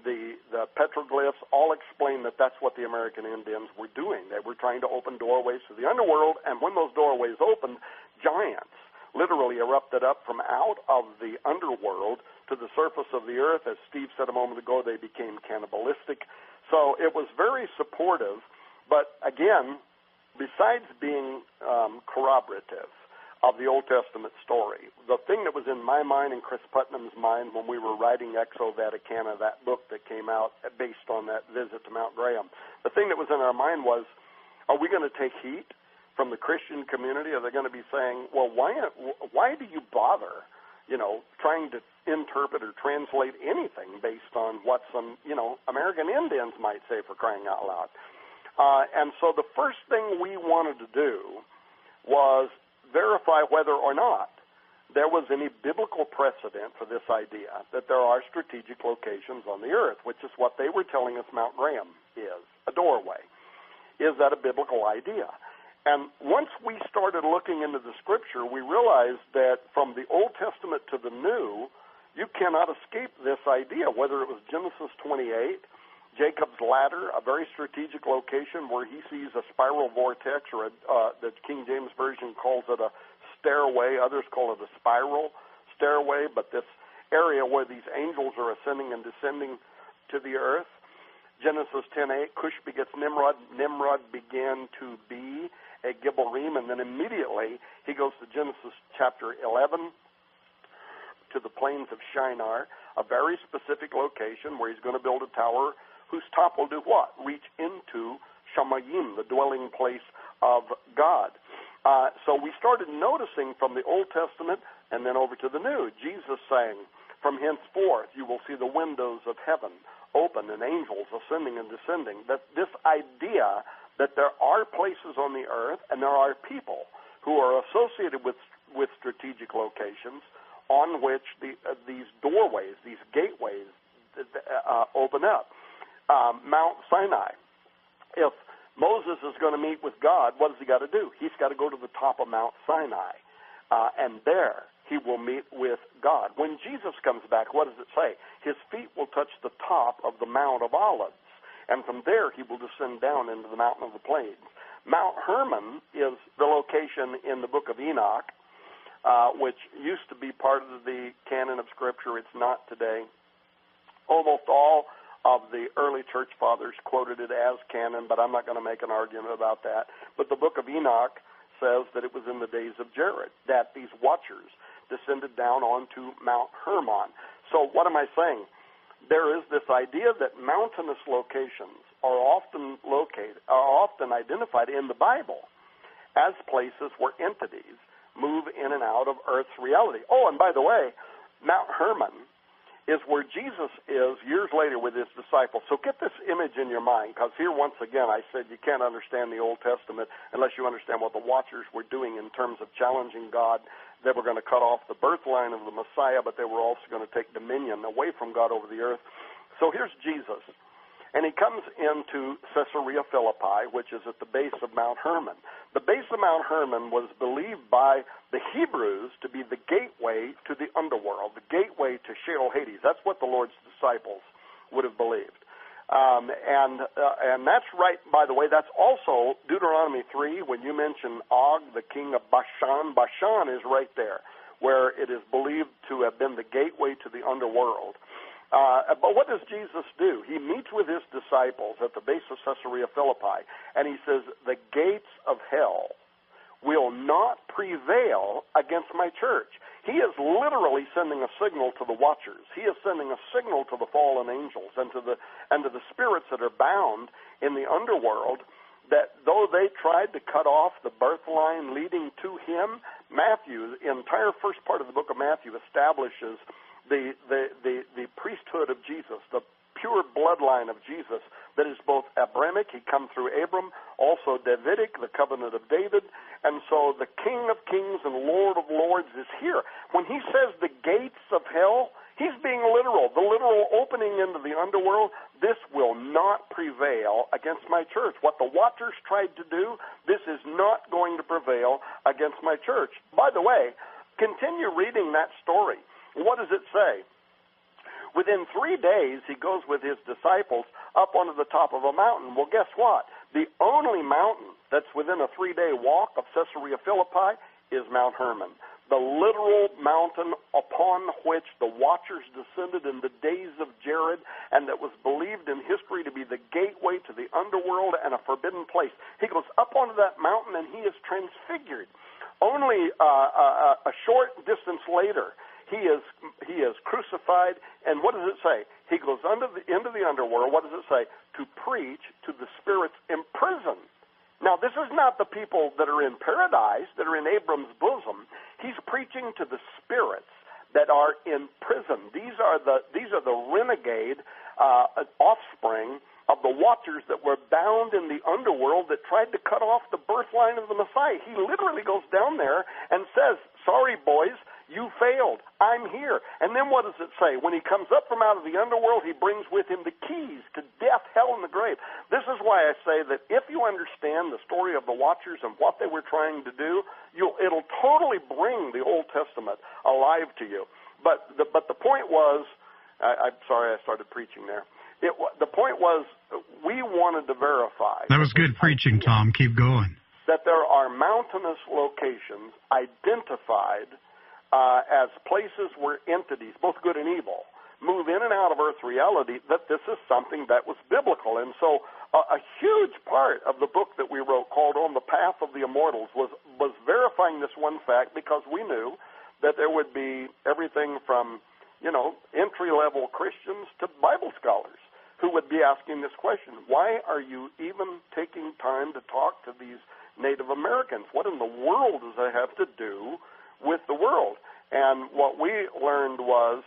the petroglyphs all explain that that's what the American Indians were doing. They were trying to open doorways to the underworld, and when those doorways opened, giants literally erupted up from out of the underworld to the surface of the earth. As Steve said a moment ago, they became cannibalistic. So it was very supportive. But again, besides being corroborative of the Old Testament story, the thing that was in my mind and Chris Putnam's mind when we were writing Exo Vaticana, that book that came out based on that visit to Mount Graham, the thing that was in our mind was, are we going to take heat from the Christian community? Are they going to be saying, well, why do you bother, trying to interpret or translate anything based on what some, American Indians might say, for crying out loud? And so the first thing we wanted to do was verify whether or not there was any biblical precedent for this idea that there are strategic locations on the earth, which is what they were telling us Mount Graham is, a doorway. Is that a biblical idea? And once we started looking into the Scripture, we realized that from the Old Testament to the New, you cannot escape this idea, whether it was Genesis 28, Jacob's ladder, a very strategic location where he sees a spiral vortex, or the King James Version calls it a stairway, others call it a spiral stairway, but this area where these angels are ascending and descending to the earth. Genesis 10:8, Cush begets Nimrod. Nimrod began to be a Gibborim, and then immediately he goes to Genesis chapter 11 to the plains of Shinar, a very specific location where he's going to build a tower whose top will do what? Reach into Shamayim, the dwelling place of God. So we started noticing from the Old Testament and then over to the New, Jesus saying, from henceforth you will see the windows of heaven open and angels ascending and descending. That this idea that there are places on the earth and there are people who are associated with strategic locations on which these doorways, these gateways open up. Mount Sinai. If Moses is going to meet with God, what does he got to do? He's got to go to the top of Mount Sinai, and there he will meet with God. When Jesus comes back, what does it say? His feet will touch the top of the Mount of Olives, and from there he will descend down into the Mountain of the Plains. Mount Hermon is the location in the book of Enoch, which used to be part of the canon of Scripture. It's not today. Almost all of the early church fathers quoted it as canon, but I'm not going to make an argument about that. But the book of Enoch says that it was in the days of Jared that these watchers descended down onto Mount Hermon. So what am I saying? There is this idea that mountainous locations are often identified in the Bible as places where entities move in and out of Earth's reality. Oh, and by the way, Mount Hermon is where Jesus is years later with his disciples. So get this image in your mind, because here once again I said you can't understand the Old Testament unless you understand what the watchers were doing in terms of challenging God. They were going to cut off the birth line of the Messiah, but they were also going to take dominion away from God over the earth. So here's Jesus, and he comes into Caesarea Philippi, which is at the base of Mount Hermon. The base of Mount Hermon was believed by the Hebrews to be the gateway to the underworld, the gateway to Sheol Hades. That's what the Lord's disciples would have believed. And that's right, by the way, that's also Deuteronomy 3, when you mention Og, the king of Bashan. Bashan is right there, where it is believed to have been the gateway to the underworld. But what does Jesus do? He meets with his disciples at the base of Caesarea Philippi, and he says, the gates of hell will not prevail against my church. He is literally sending a signal to the watchers. He is sending a signal to the fallen angels and to the spirits that are bound in the underworld, that though they tried to cut off the birth line leading to him, Matthew, the entire first part of the book of Matthew, establishes the priesthood of Jesus, the pure bloodline of Jesus that is both Abrahamic, he come through Abram, also Davidic, the covenant of David, and so the King of Kings and Lord of Lords is here. When he says the gates of hell, he's being literal, the literal opening into the underworld. This will not prevail against my church. What the watchers tried to do, this is not going to prevail against my church. By the way, continue reading that story. What does it say? Within 3 days, he goes with his disciples up onto the top of a mountain. Well, guess what? The only mountain that's within a 3-day walk of Caesarea Philippi is Mount Hermon, the literal mountain upon which the watchers descended in the days of Jared, and that was believed in history to be the gateway to the underworld and a forbidden place. He goes up onto that mountain, and he is transfigured. Only a short distance later, he is crucified, and what does it say? He goes into the underworld. What does it say? To preach to the spirits in prison. Now, this is not the people that are in paradise, that are in Abram's bosom. He's preaching to the spirits that are in prison. These are the renegade offspring of the watchers that were bound in the underworld that tried to cut off the birth line of the Messiah. He literally goes down there and says, sorry, boys, you failed. I'm here. And then what does it say? When he comes up from out of the underworld, he brings with him the keys to death, hell, and the grave. This is why I say that if you understand the story of the watchers and what they were trying to do, it'll totally bring the Old Testament alive to you. But the point was, I'm sorry I started preaching there. The point was, we wanted to verify. That was good preaching, Tom. Keep going. That there are mountainous locations identified as places where entities, both good and evil, move in and out of Earth reality, that this is something that was biblical. And so a huge part of the book that we wrote called On the Path of the Immortals was verifying this one fact, because we knew that there would be everything from, entry-level Christians to Bible scholars who would be asking this question: why are you even taking time to talk to these Native Americans? What in the world does that have to do with the world? And what we learned was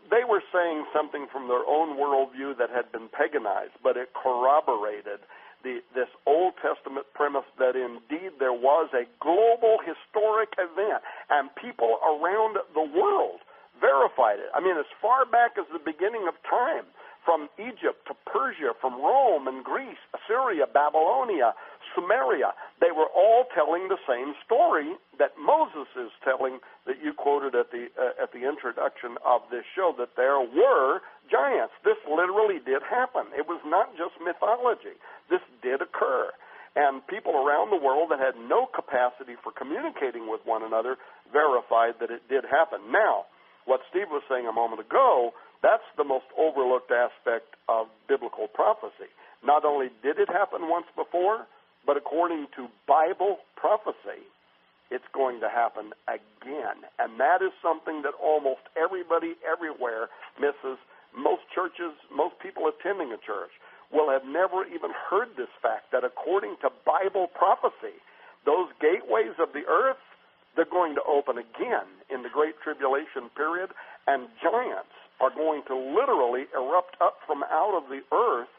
they were saying something from their own worldview that had been paganized, but it corroborated this Old Testament premise that indeed there was a global historic event, and people around the world verified it. I mean, as far back as the beginning of time, from Egypt to Persia, from Rome and Greece, Assyria, Babylonia, Sumeria, they were all telling the same story that Moses is telling, that you quoted at the introduction of this show, that there were giants. This literally did happen. It was not just mythology. This did occur. And people around the world that had no capacity for communicating with one another verified that it did happen. Now, what Steve was saying a moment ago, that's the most overlooked aspect of biblical prophecy. Not only did it happen once before, but according to Bible prophecy, it's going to happen again. And that is something that almost everybody everywhere misses. Most churches, most people attending a church will have never even heard this fact, that according to Bible prophecy, those gateways of the earth, they're going to open again in the Great Tribulation period, and giants are going to literally erupt up from out of the earth,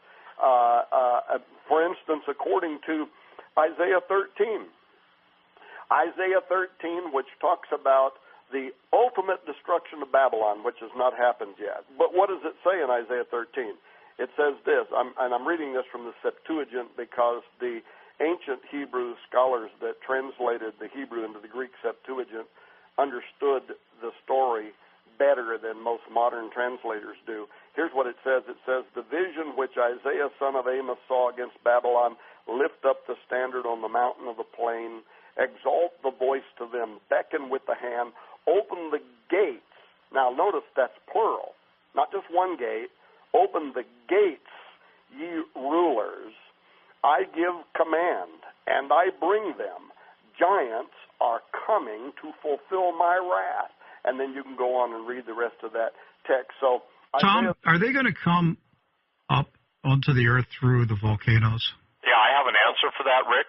for instance, according to Isaiah 13. Isaiah 13, which talks about the ultimate destruction of Babylon, which has not happened yet. But what does it say in Isaiah 13? It says this, and I'm reading this from the Septuagint because the ancient Hebrew scholars that translated the Hebrew into the Greek Septuagint understood the story better than most modern translators do. Here's what it says. It says, "The vision which Isaiah son of Amos saw against Babylon, lift up the standard on the mountain of the plain, exalt the voice to them, beckon with the hand, open the gates." Now notice that's plural, not just one gate. "Open the gates, ye rulers. I give command, and I bring them. Giants are coming to fulfill my wrath." And then you can go on and read the rest of that text. So, Tom, are they going to come up onto the earth through the volcanoes? Yeah, I have an answer for that, Rick.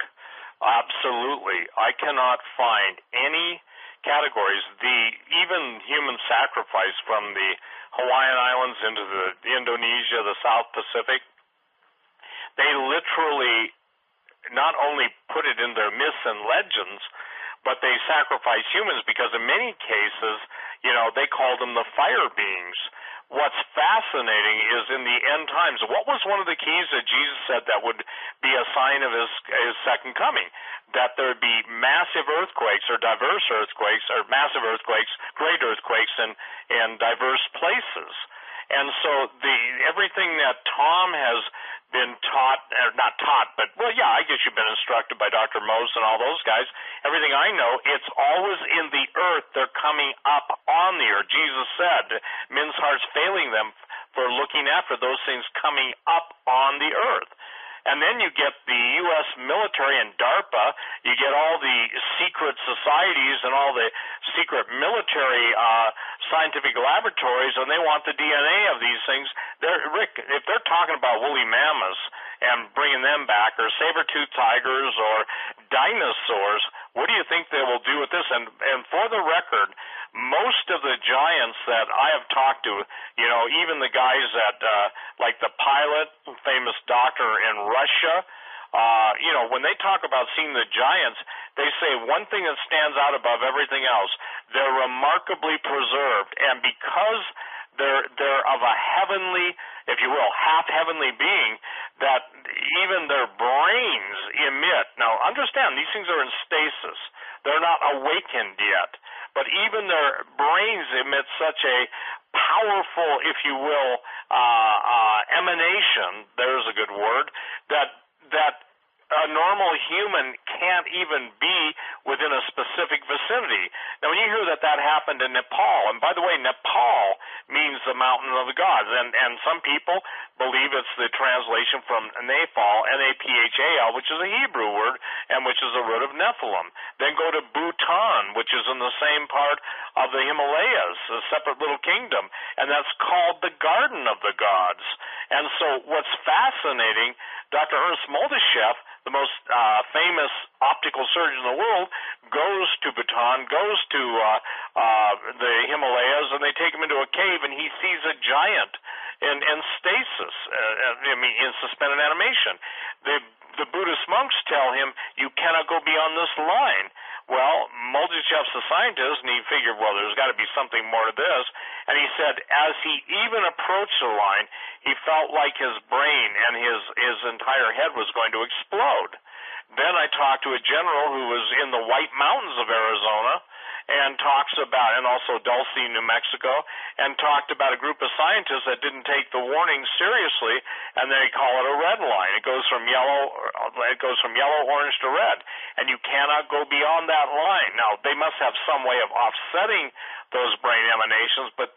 Absolutely. I cannot find any categories, even human sacrifice from the Hawaiian Islands into the Indonesia, the South Pacific. They literally not only put it in their myths and legends, but they sacrifice humans because in many cases, they call them the fire beings. What's fascinating is in the end times, what was one of the keys that Jesus said that would be a sign of his second coming? That there would be massive earthquakes or diverse earthquakes or massive earthquakes, great earthquakes in diverse places. And so everything that Tom has been taught, or not taught, but, well, yeah, I guess you've been instructed by Dr. Mose and all those guys. Everything I know, it's always in the earth. They're coming up on the earth. Jesus said, men's hearts failing them for looking after those things coming up on the earth. And then you get the U.S. military and DARPA, you get all the secret societies and all the secret military scientific laboratories, and they want the DNA of these things. Rick, if they're talking about woolly mammoths and bringing them back, or saber-toothed tigers or dinosaurs, what do you think they will do with this? And for the record, most of the giants that I have talked to, even the guys that, like the pilot, famous doctor in Russia, when they talk about seeing the giants, they say one thing that stands out above everything else: they're remarkably preserved, and because they're of a heavenly, if you will, half heavenly being, that even their brains emit. Now, understand, these things are in stasis; they're not awakened yet. But even their brains emit such a powerful, if you will, emanation, there's a good word, that a normal human can't even be within a specific vicinity. Now, when you hear that happened in Nepal, and by the way, Nepal means the mountain of the gods, and some people believe it's the translation from Naphal, Naphal, which is a Hebrew word, and which is the root of Nephilim. Then go to Bhutan, which is in the same part of the Himalayas, a separate little kingdom, and that's called the Garden of the Gods. And so what's fascinating, Dr. Ernst Moldeshev, the most famous optical surgeon in the world, goes to Bhutan, goes to the Himalayas, and they take him into a cave, and he sees a giant in stasis, in suspended animation. The Buddhist monks tell him, you cannot go beyond this line. Well, Moldeshev's a scientist, and he figured, well, there's got to be something more to this. And he said, as he even approached the line, he felt like his brain and his entire head was going to explode. Then I talked to a general who was in the White Mountains of Arizona, and talks about, and also Dulce, New Mexico, and talked about a group of scientists that didn't take the warning seriously, and they call it a red line. It goes from yellow, orange to red, and you cannot go beyond that line. Now, they must have some way of offsetting those brain emanations, but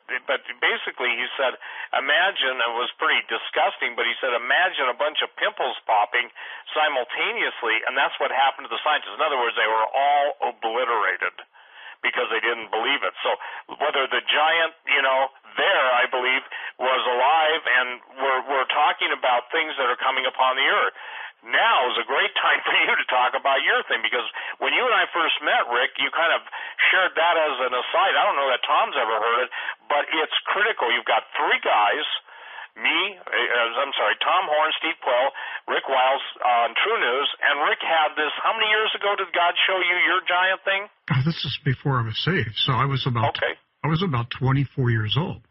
basically he said, imagine, it was pretty disgusting, but he said, imagine a bunch of pimples popping simultaneously, and that's what happened to the scientists. In other words, they were all obliterated because they didn't believe it. So whether the giant, there, I believe, was alive, and we're talking about things that are coming upon the earth. Now is a great time for you to talk about your thing, because when you and I first met, Rick, you kind of shared that as an aside. I don't know that Tom's ever heard it, but it's critical. You've got three guys, Tom Horn, Steve Quayle, Rick Wiles on True News, and Rick had this, how many years ago did God show you your giant thing? Oh, this is before I was saved, so I was about 24 years old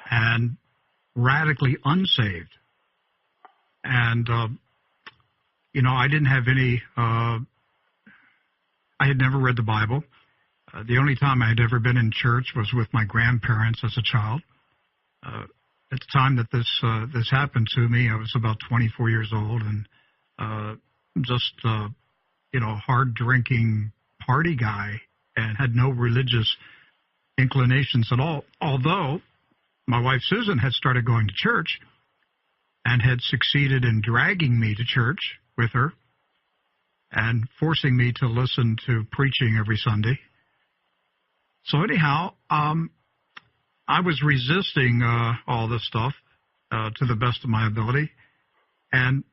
and radically unsaved. And, I didn't have any, I had never read the Bible. The only time I had ever been in church was with my grandparents as a child. At the time that this happened to me, I was about 24 years old, and just hard drinking party guy, and had no religious inclinations at all. Although my wife Susan had started going to church and had succeeded in dragging me to church with her and forcing me to listen to preaching every Sunday. So anyhow, I was resisting all this stuff to the best of my ability, and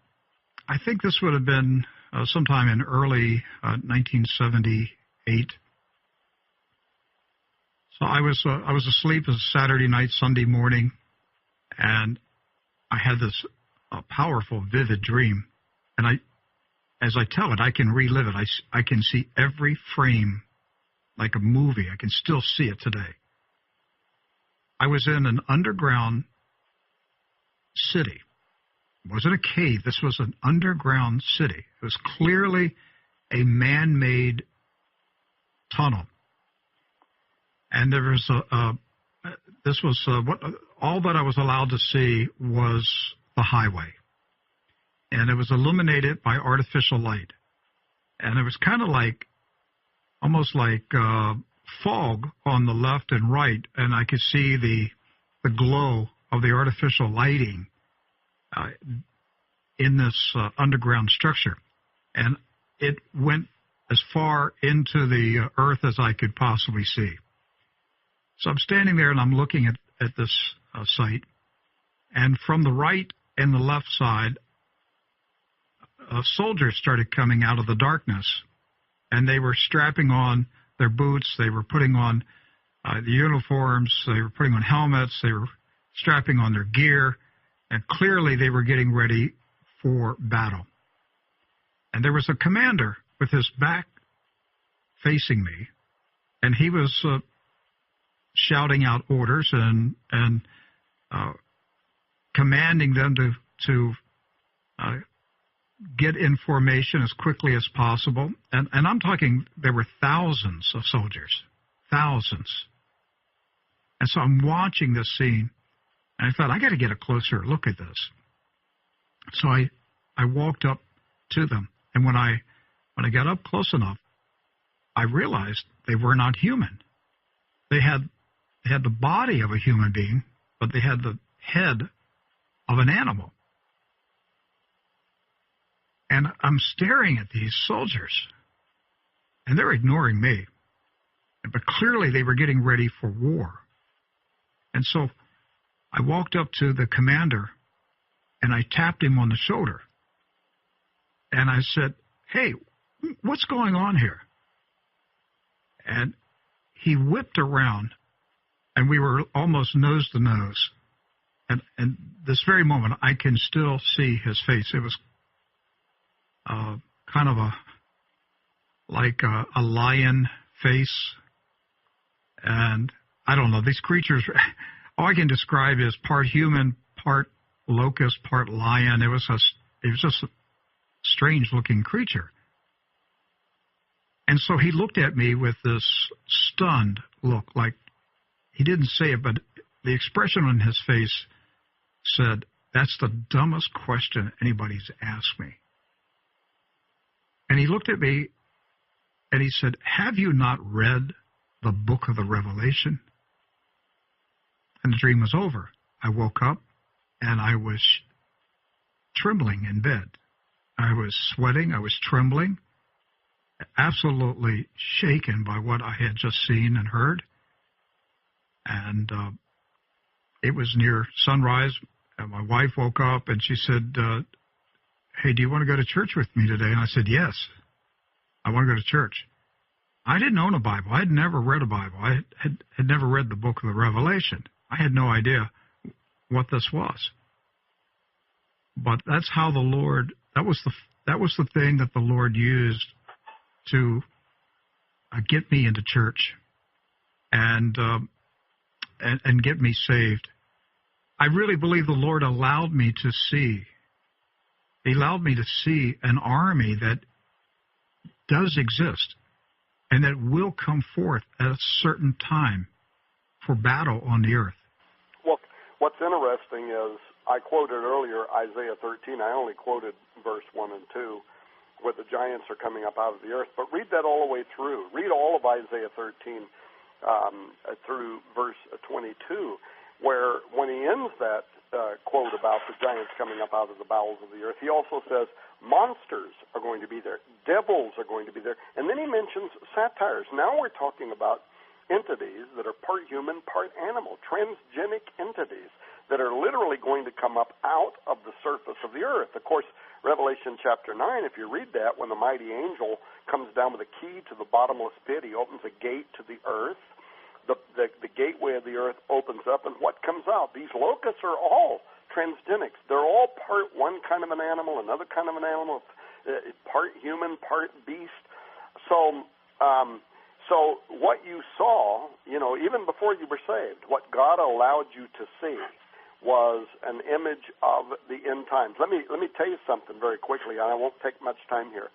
I think this would have been sometime in early 1978. So I was asleep a Saturday night, Sunday morning, and I had this powerful, vivid dream. And as I tell it, I can relive it. I can see every frame like a movie. I can still see it today. I was in an underground city. It wasn't a cave. This was an underground city. It was clearly a man-made tunnel. And there was all that I was allowed to see was the highway. And it was illuminated by artificial light. And it was kind of almost like fog on the left and right, and I could see the glow of the artificial lighting in this underground structure. And it went as far into the earth as I could possibly see. So I'm standing there and I'm looking at this site, and from the right and the left side, soldiers started coming out of the darkness, and they were strapping on their boots, they were putting on the uniforms, they were putting on helmets, they were strapping on their gear, and clearly they were getting ready for battle. And there was a commander with his back facing me, and he was shouting out orders and commanding them to get information as quickly as possible. And I'm talking, there were thousands of soldiers, thousands. And so I'm watching this scene, and I thought, I got to get a closer look at this. So I walked up to them, and when I got up close enough, I realized they were not human. They had the body of a human being, but they had the head of an animal. And I'm staring at these soldiers, and they're ignoring me. But clearly they were getting ready for war. And so I walked up to the commander, and I tapped him on the shoulder. And I said, "Hey, what's going on here?" And he whipped around, and we were almost nose to nose. And this very moment, I can still see his face. It was kind of like a lion face. And I don't know, these creatures, all I can describe is part human, part locust, part lion. It was just a strange-looking creature. And so he looked at me with this stunned look, like he didn't say it, but the expression on his face said, "That's the dumbest question anybody's asked me." And he looked at me and he said, "Have you not read the book of the Revelation?" And the dream was over. I woke up and I was trembling in bed. I was sweating. I was trembling, absolutely shaken by what I had just seen and heard. And it was near sunrise. And my wife woke up and she said, "Hey, do you want to go to church with me today?" And I said, "Yes, I want to go to church." I didn't own a Bible. I had never read a Bible. I had never read the book of the Revelation. I had no idea what this was. But that's how the Lord, that was the thing that the Lord used to get me into church and get me saved. I really believe the Lord allowed me to see. He allowed me to see an army that does exist and that will come forth at a certain time for battle on the earth. Well, what's interesting is I quoted earlier Isaiah 13. I only quoted verse 1 and 2, where the giants are coming up out of the earth. But read that all the way through. Read all of Isaiah 13 through verse 22, where when he ends that quote about the giants coming up out of the bowels of the earth, he also says monsters are going to be there, devils are going to be there, and then he mentions satyrs. Now we're talking about entities that are part human, part animal, transgenic entities that are literally going to come up out of the surface of the earth. Of course, Revelation chapter 9, if you read that, when the mighty angel comes down with a key to the bottomless pit, he opens a gate to the earth. The gateway of the earth opens up, and what comes out? These locusts are all transgenics. They're all part one kind of an animal, another kind of an animal, part human, part beast. So what you saw, even before you were saved, what God allowed you to see was an image of the end times. Let me tell you something very quickly, and I won't take much time here.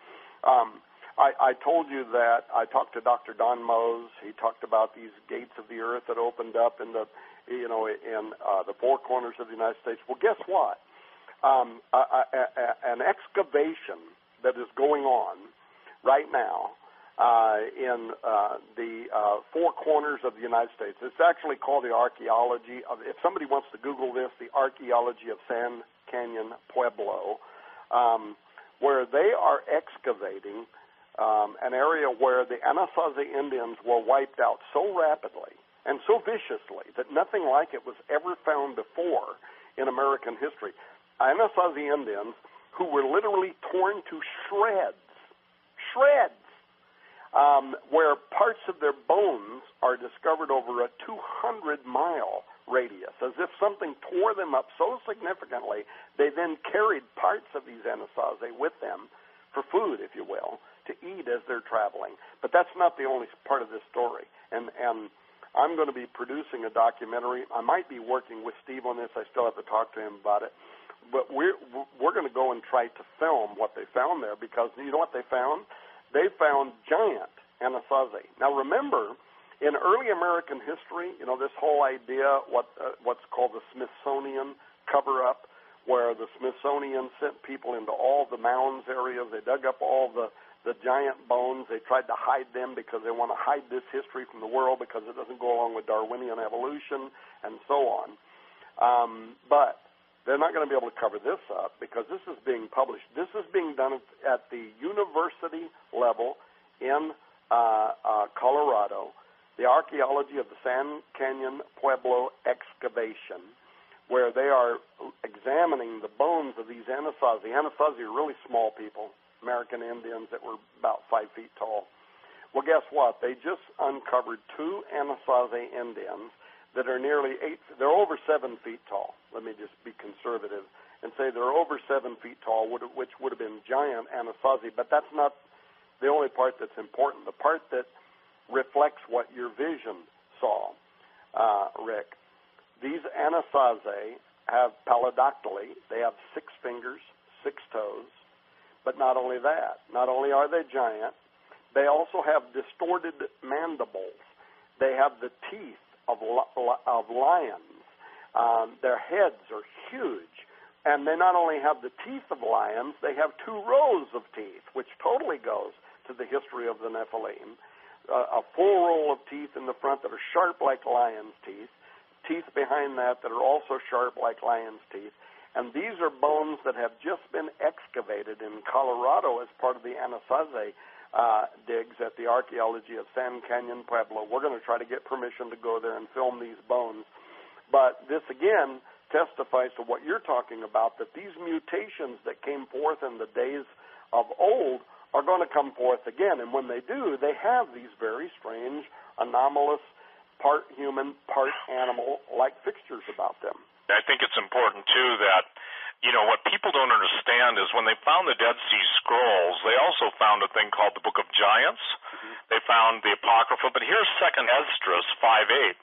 I told you that I talked to Dr. Don Mose. He talked about these gates of the earth that opened up in the four corners of the United States. Well, guess what? An excavation that is going on right now in the four corners of the United States. It's actually called the archaeology of, if somebody wants to Google this, the archaeology of San Canyon Pueblo, where they are excavating an area where the Anasazi Indians were wiped out so rapidly and so viciously that nothing like it was ever found before in American history. Anasazi Indians who were literally torn to shreds, where parts of their bones are discovered over a 200-mile radius, as if something tore them up so significantly, they then carried parts of these Anasazi with them for food, if you will, to eat as they're traveling. But that's not the only part of this story. And I'm going to be producing a documentary. I might be working with Steve on this. I still have to talk to him about it. But we're going to go and try to film what they found there, because you know what they found? They found giant Anasazi. Now remember, in early American history, this whole idea, what's called the Smithsonian cover-up, where the Smithsonian sent people into all the mounds areas. They dug up all the the giant bones. They tried to hide them because they want to hide this history from the world because it doesn't go along with Darwinian evolution and so on. But they're not going to be able to cover this up because this is being published. This is being done at the university level in Colorado, the archaeology of the San Canyon Pueblo excavation, where they are examining the bones of these Anasazi. Anasazi are really small people, American Indians that were about 5 feet tall. Well, guess what? They just uncovered 2 Anasazi Indians that are nearly they're over 7 feet tall. Let me just be conservative and say they're over 7 feet tall, which would have been giant Anasazi, but that's not the only part that's important. The part that reflects what your vision saw, Rick. These Anasazi have palladoctily. They have 6 fingers, 6 toes. But not only that, not only are they giant, they also have distorted mandibles. They have the teeth of lions. Their heads are huge. And they not only have the teeth of lions, they have 2 rows of teeth, which totally goes to the history of the Nephilim. A full row of teeth in the front that are sharp like lion's teeth, teeth behind that are also sharp like lion's teeth. And these are bones that have just been excavated in Colorado as part of the Anasazi digs at the archaeology of San Canyon Pueblo. We're going to try to get permission to go there and film these bones. But this, again, testifies to what you're talking about, that these mutations that came forth in the days of old are going to come forth again. And when they do, they have these very strange, anomalous, part human, part animal-like fixtures about them. I think it's important, too, that, what people don't understand is when they found the Dead Sea Scrolls, they also found a thing called the Book of Giants. Mm-hmm. They found the Apocrypha. But here's 2nd Esdras 5:8.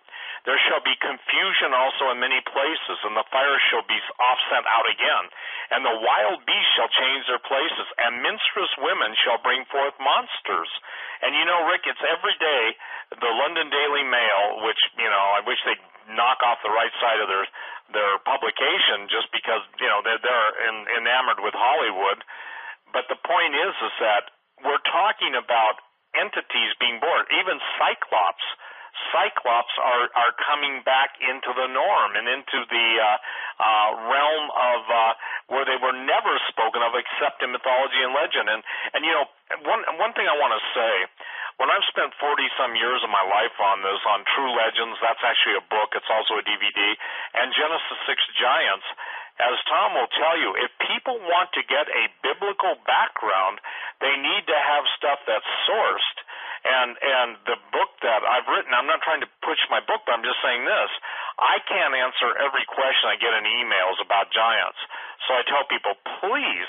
There shall be confusion also in many places, and the fire shall be offsent out again. And the wild beasts shall change their places, and minstrous women shall bring forth monsters. And Rick, it's every day the London Daily Mail, which, I wish they'd knock off the right side of their publication just because, they're enamored with Hollywood. But the point is that we're talking about entities being born, even Cyclops. Cyclops are coming back into the norm and into the realm of where they were never spoken of except in mythology and legend. And one thing I want to say, when I've spent 40-some years of my life on this, on True Legends, that's actually a book, it's also a DVD, and Genesis 6 Giants, as Tom will tell you, if people want to get a biblical background, they need to have stuff that's sourced. And the book that I've written, I'm not trying to push my book, but I'm just saying this. I can't answer every question I get in emails about giants. So I tell people, please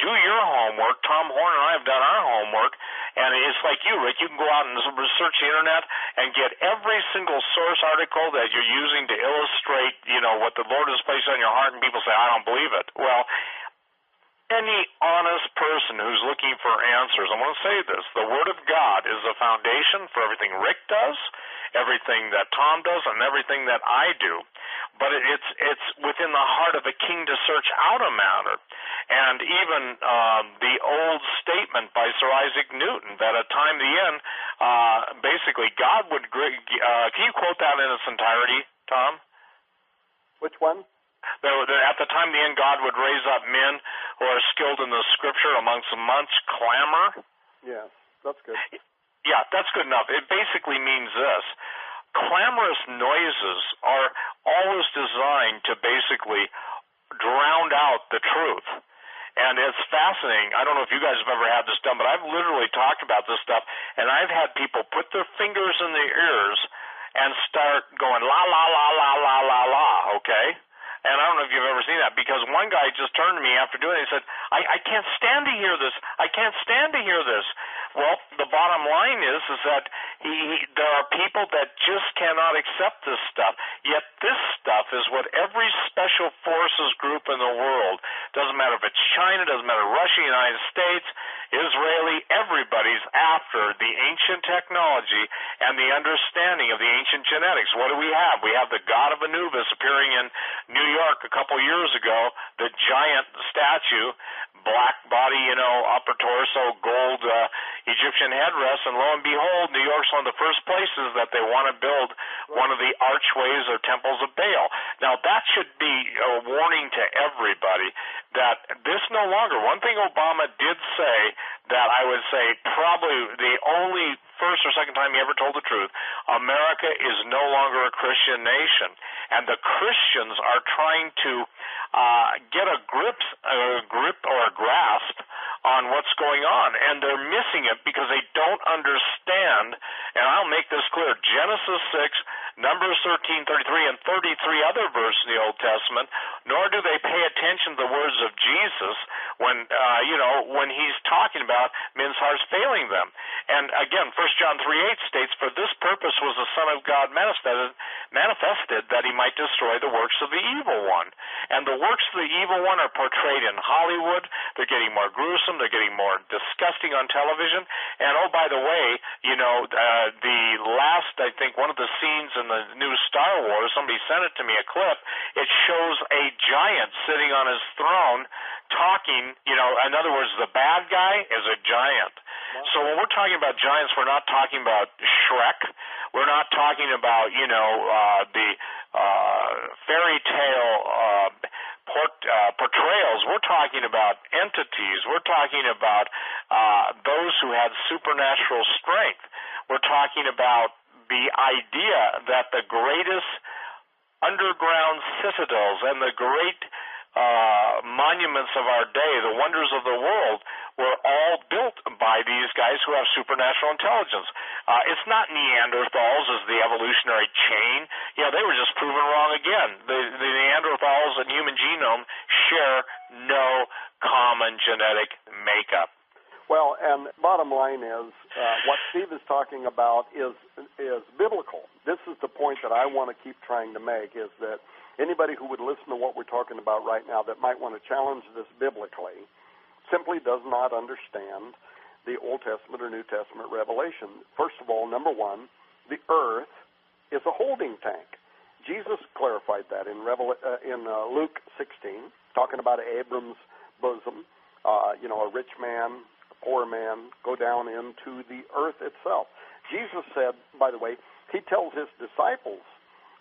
do your homework. Tom Horn and I have done our homework. And it's like you, Rick. You can go out and research the Internet and get every single source article that you're using to illustrate, what the Lord has placed on your heart. And people say, I don't believe it. Well, any honest person who's looking for answers, I want to say this, the Word of God is the foundation for everything Rick does, everything that Tom does, and everything that I do. But it's within the heart of a king to search out a matter. And even the old statement by Sir Isaac Newton that at time of the end, basically God would, can you quote that in its entirety, Tom? Which one? At the time of the end, God would raise up men who are skilled in the Scripture amongst much clamor. Yes, that's good. Yeah, that's good enough. It basically means this. Clamorous noises are always designed to basically drown out the truth. And it's fascinating. I don't know if you guys have ever had this done, but I've literally talked about this stuff, and I've had people put their fingers in their ears and start going la, la, la, la, la, la, la, okay? And I don't know if you've ever seen that, because one guy just turned to me after doing it and said, I can't stand to hear this. I can't stand to hear this. Well, the bottom line is that there are people that just cannot accept this stuff. Yet this stuff is what every special forces group in the world, doesn't matter if it's China, doesn't matter Russia, United States, Israeli, everybody's after the ancient technology and the understanding of the ancient genetics. What do we have? We have the god of Anubis appearing in New York a couple years ago, the giant statue, black body, upper torso, gold Egyptian headdress, and lo and behold, New York's one of the first places that they want to build one of the archways or temples of Baal. Now, that should be a warning to everybody that this no longer, one thing Obama did say that I would say probably the only first or second time he ever told the truth, America is no longer a Christian nation, and the Christians are trying to get a grip or a grasp on what's going on, and they're missing it because they don't understand, and I'll make this clear, Genesis 6, Numbers 13, 33, and 33 other verses in the Old Testament, nor do they pay attention to the words of Jesus when he's talking about men's hearts failing them. And again, 1 John 3:8 states, "For this purpose was the Son of God manifested that he might destroy the works of the evil one." And the works of the evil one are portrayed in Hollywood. They're getting more gruesome. They're getting more disgusting on television. And oh, by the way, the last, I think, one of the scenes in the new Star Wars, somebody sent it to me, a clip, it shows a giant sitting on his throne talking, in other words, the bad guy is a giant. Wow. So when we're talking about giants, we're not talking about Shrek. We're not talking about, the fairy tale portrayals. We're talking about entities. We're talking about those who had supernatural strength. We're talking about the idea that the greatest underground citadels and the great monuments of our day, the wonders of the world, were all built by these guys who have supernatural intelligence. It's not Neanderthals as the evolutionary chain. They were just proven wrong again. The Neanderthals and human genome share no common genetic makeup. Well, and bottom line is, what Steve is talking about is biblical. This is the point that I want to keep trying to make, is that anybody who would listen to what we're talking about right now that might want to challenge this biblically simply does not understand the Old Testament or New Testament revelation. First of all, number one, the earth is a holding tank. Jesus clarified that in Luke 16, talking about Abram's bosom, a rich man, a poor man, go down into the earth itself. Jesus said, by the way, he tells his disciples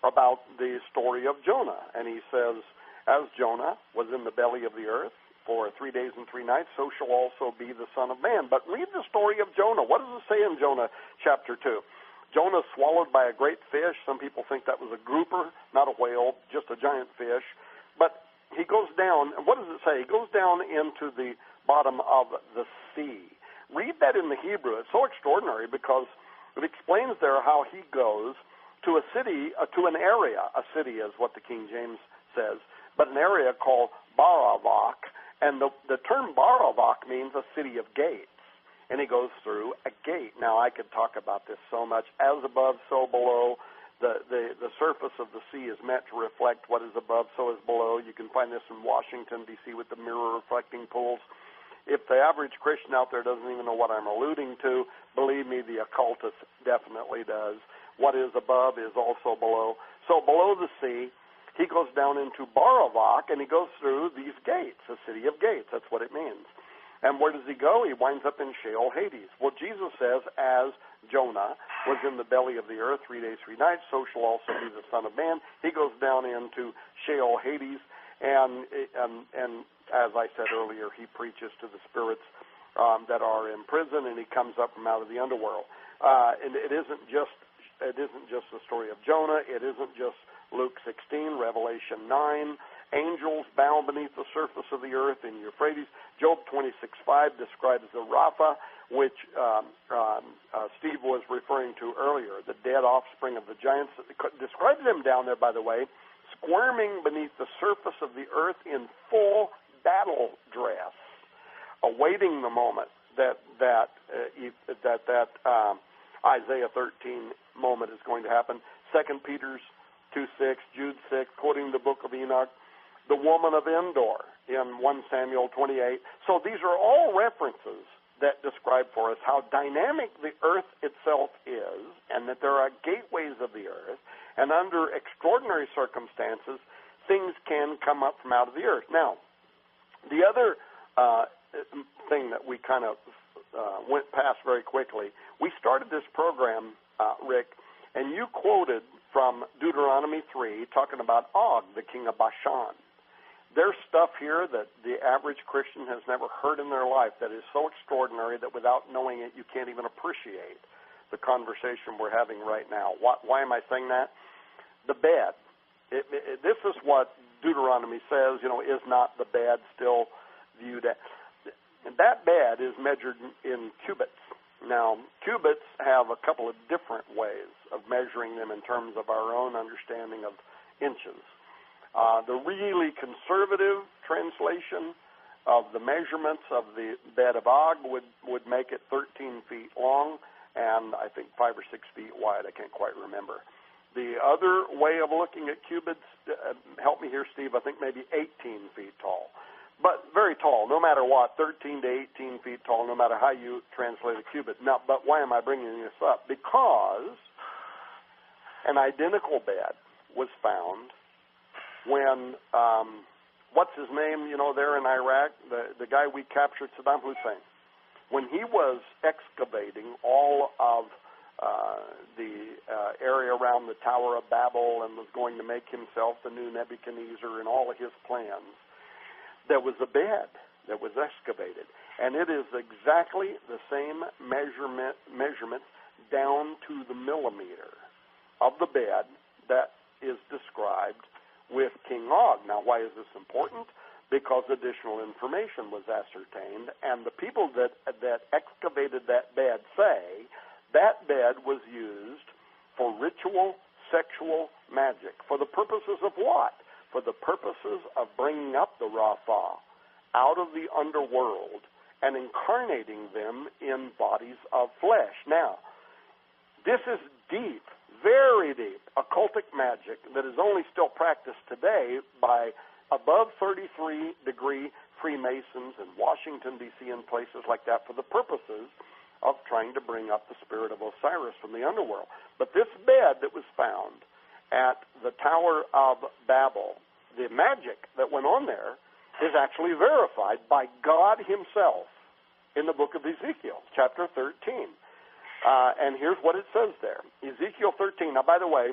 about the story of Jonah, and he says, as Jonah was in the belly of the earth for 3 days and 3 nights, so shall also be the Son of Man. But read the story of Jonah. What does it say in Jonah chapter 2? Jonah swallowed by a great fish. Some people think that was a grouper, not a whale, just a giant fish. But he goes down, and what does it say? He goes down into the bottom of the sea. Read that in the Hebrew. It's so extraordinary because it explains there how he goes to a city, to an area. A city is what the King James says, but an area called Baravak. And the term Baravak means a city of gates. And he goes through a gate. Now, I could talk about this so much. As above, so below. The surface of the sea is meant to reflect what is above, so is below. You can find this in Washington, D.C. with the mirror-reflecting pools. If the average Christian out there doesn't even know what I'm alluding to, believe me, the occultist definitely does. What is above is also below. So below the sea, he goes down into Baravak, and he goes through these gates, a city of gates. That's what it means. And where does he go? He winds up in Sheol, Hades. Well, Jesus says, as Jonah was in the belly of the earth 3 days, 3 nights, so shall also be the Son of Man. He goes down into Sheol, Hades, and as I said earlier, he preaches to the spirits that are in prison, and he comes up from out of the underworld. And it isn't just the story of Jonah. It isn't just Luke 16, Revelation 9, angels bound beneath the surface of the earth in Euphrates. Job 26:5 describes the Rapha, which Steve was referring to earlier, the dead offspring of the giants. It describes them down there, by the way, squirming beneath the surface of the earth in full battle dress, awaiting the moment that Isaiah 13 moment is going to happen. 2 Peter's 2:6, Jude 6, quoting the book of Enoch, the woman of Endor in 1 Samuel 28. So these are all references that describe for us how dynamic the earth itself is, and that there are gateways of the earth, and under extraordinary circumstances, things can come up from out of the earth. Now, the other thing that we kind of went past very quickly. We started this program, Rick, and you quoted from Deuteronomy 3 talking about Og, the king of Bashan. There's stuff here that the average Christian has never heard in their life that is so extraordinary that without knowing it, you can't even appreciate the conversation we're having right now. Why am I saying that? The bed. This is what Deuteronomy says, is not the bed still viewed as. That bed is measured in cubits. Now, cubits have a couple of different ways of measuring them in terms of our own understanding of inches. The really conservative translation of the measurements of the bed of Og would make it 13 feet long and I think 5 or 6 feet wide. I can't quite remember. The other way of looking at cubits, help me here, Steve, I think maybe 18 feet tall. But very tall, no matter what, 13 to 18 feet tall, no matter how you translate a cubit. Now, but why am I bringing this up? Because an identical bed was found when, what's his name, there in Iraq, the guy we captured, Saddam Hussein, when he was excavating all of the area around the Tower of Babel and was going to make himself the new Nebuchadnezzar and all of his plans, there was a bed that was excavated. And it is exactly the same measurement down to the millimeter of the bed that is described with King Og. Now, why is this important? Because additional information was ascertained, and the people that excavated that bed say that bed was used for ritual sexual magic. For the purposes of what? For the purposes of bringing up the Rapha out of the underworld and incarnating them in bodies of flesh. Now, this is deep, very deep, occultic magic that is only still practiced today by above 33-degree Freemasons in Washington, D.C. and places like that for the purposes of trying to bring up the spirit of Osiris from the underworld. But this bed that was found at the Tower of Babel, the magic that went on there is actually verified by God himself in the book of Ezekiel, chapter 13. And here's what it says there. Ezekiel 13. Now, by the way,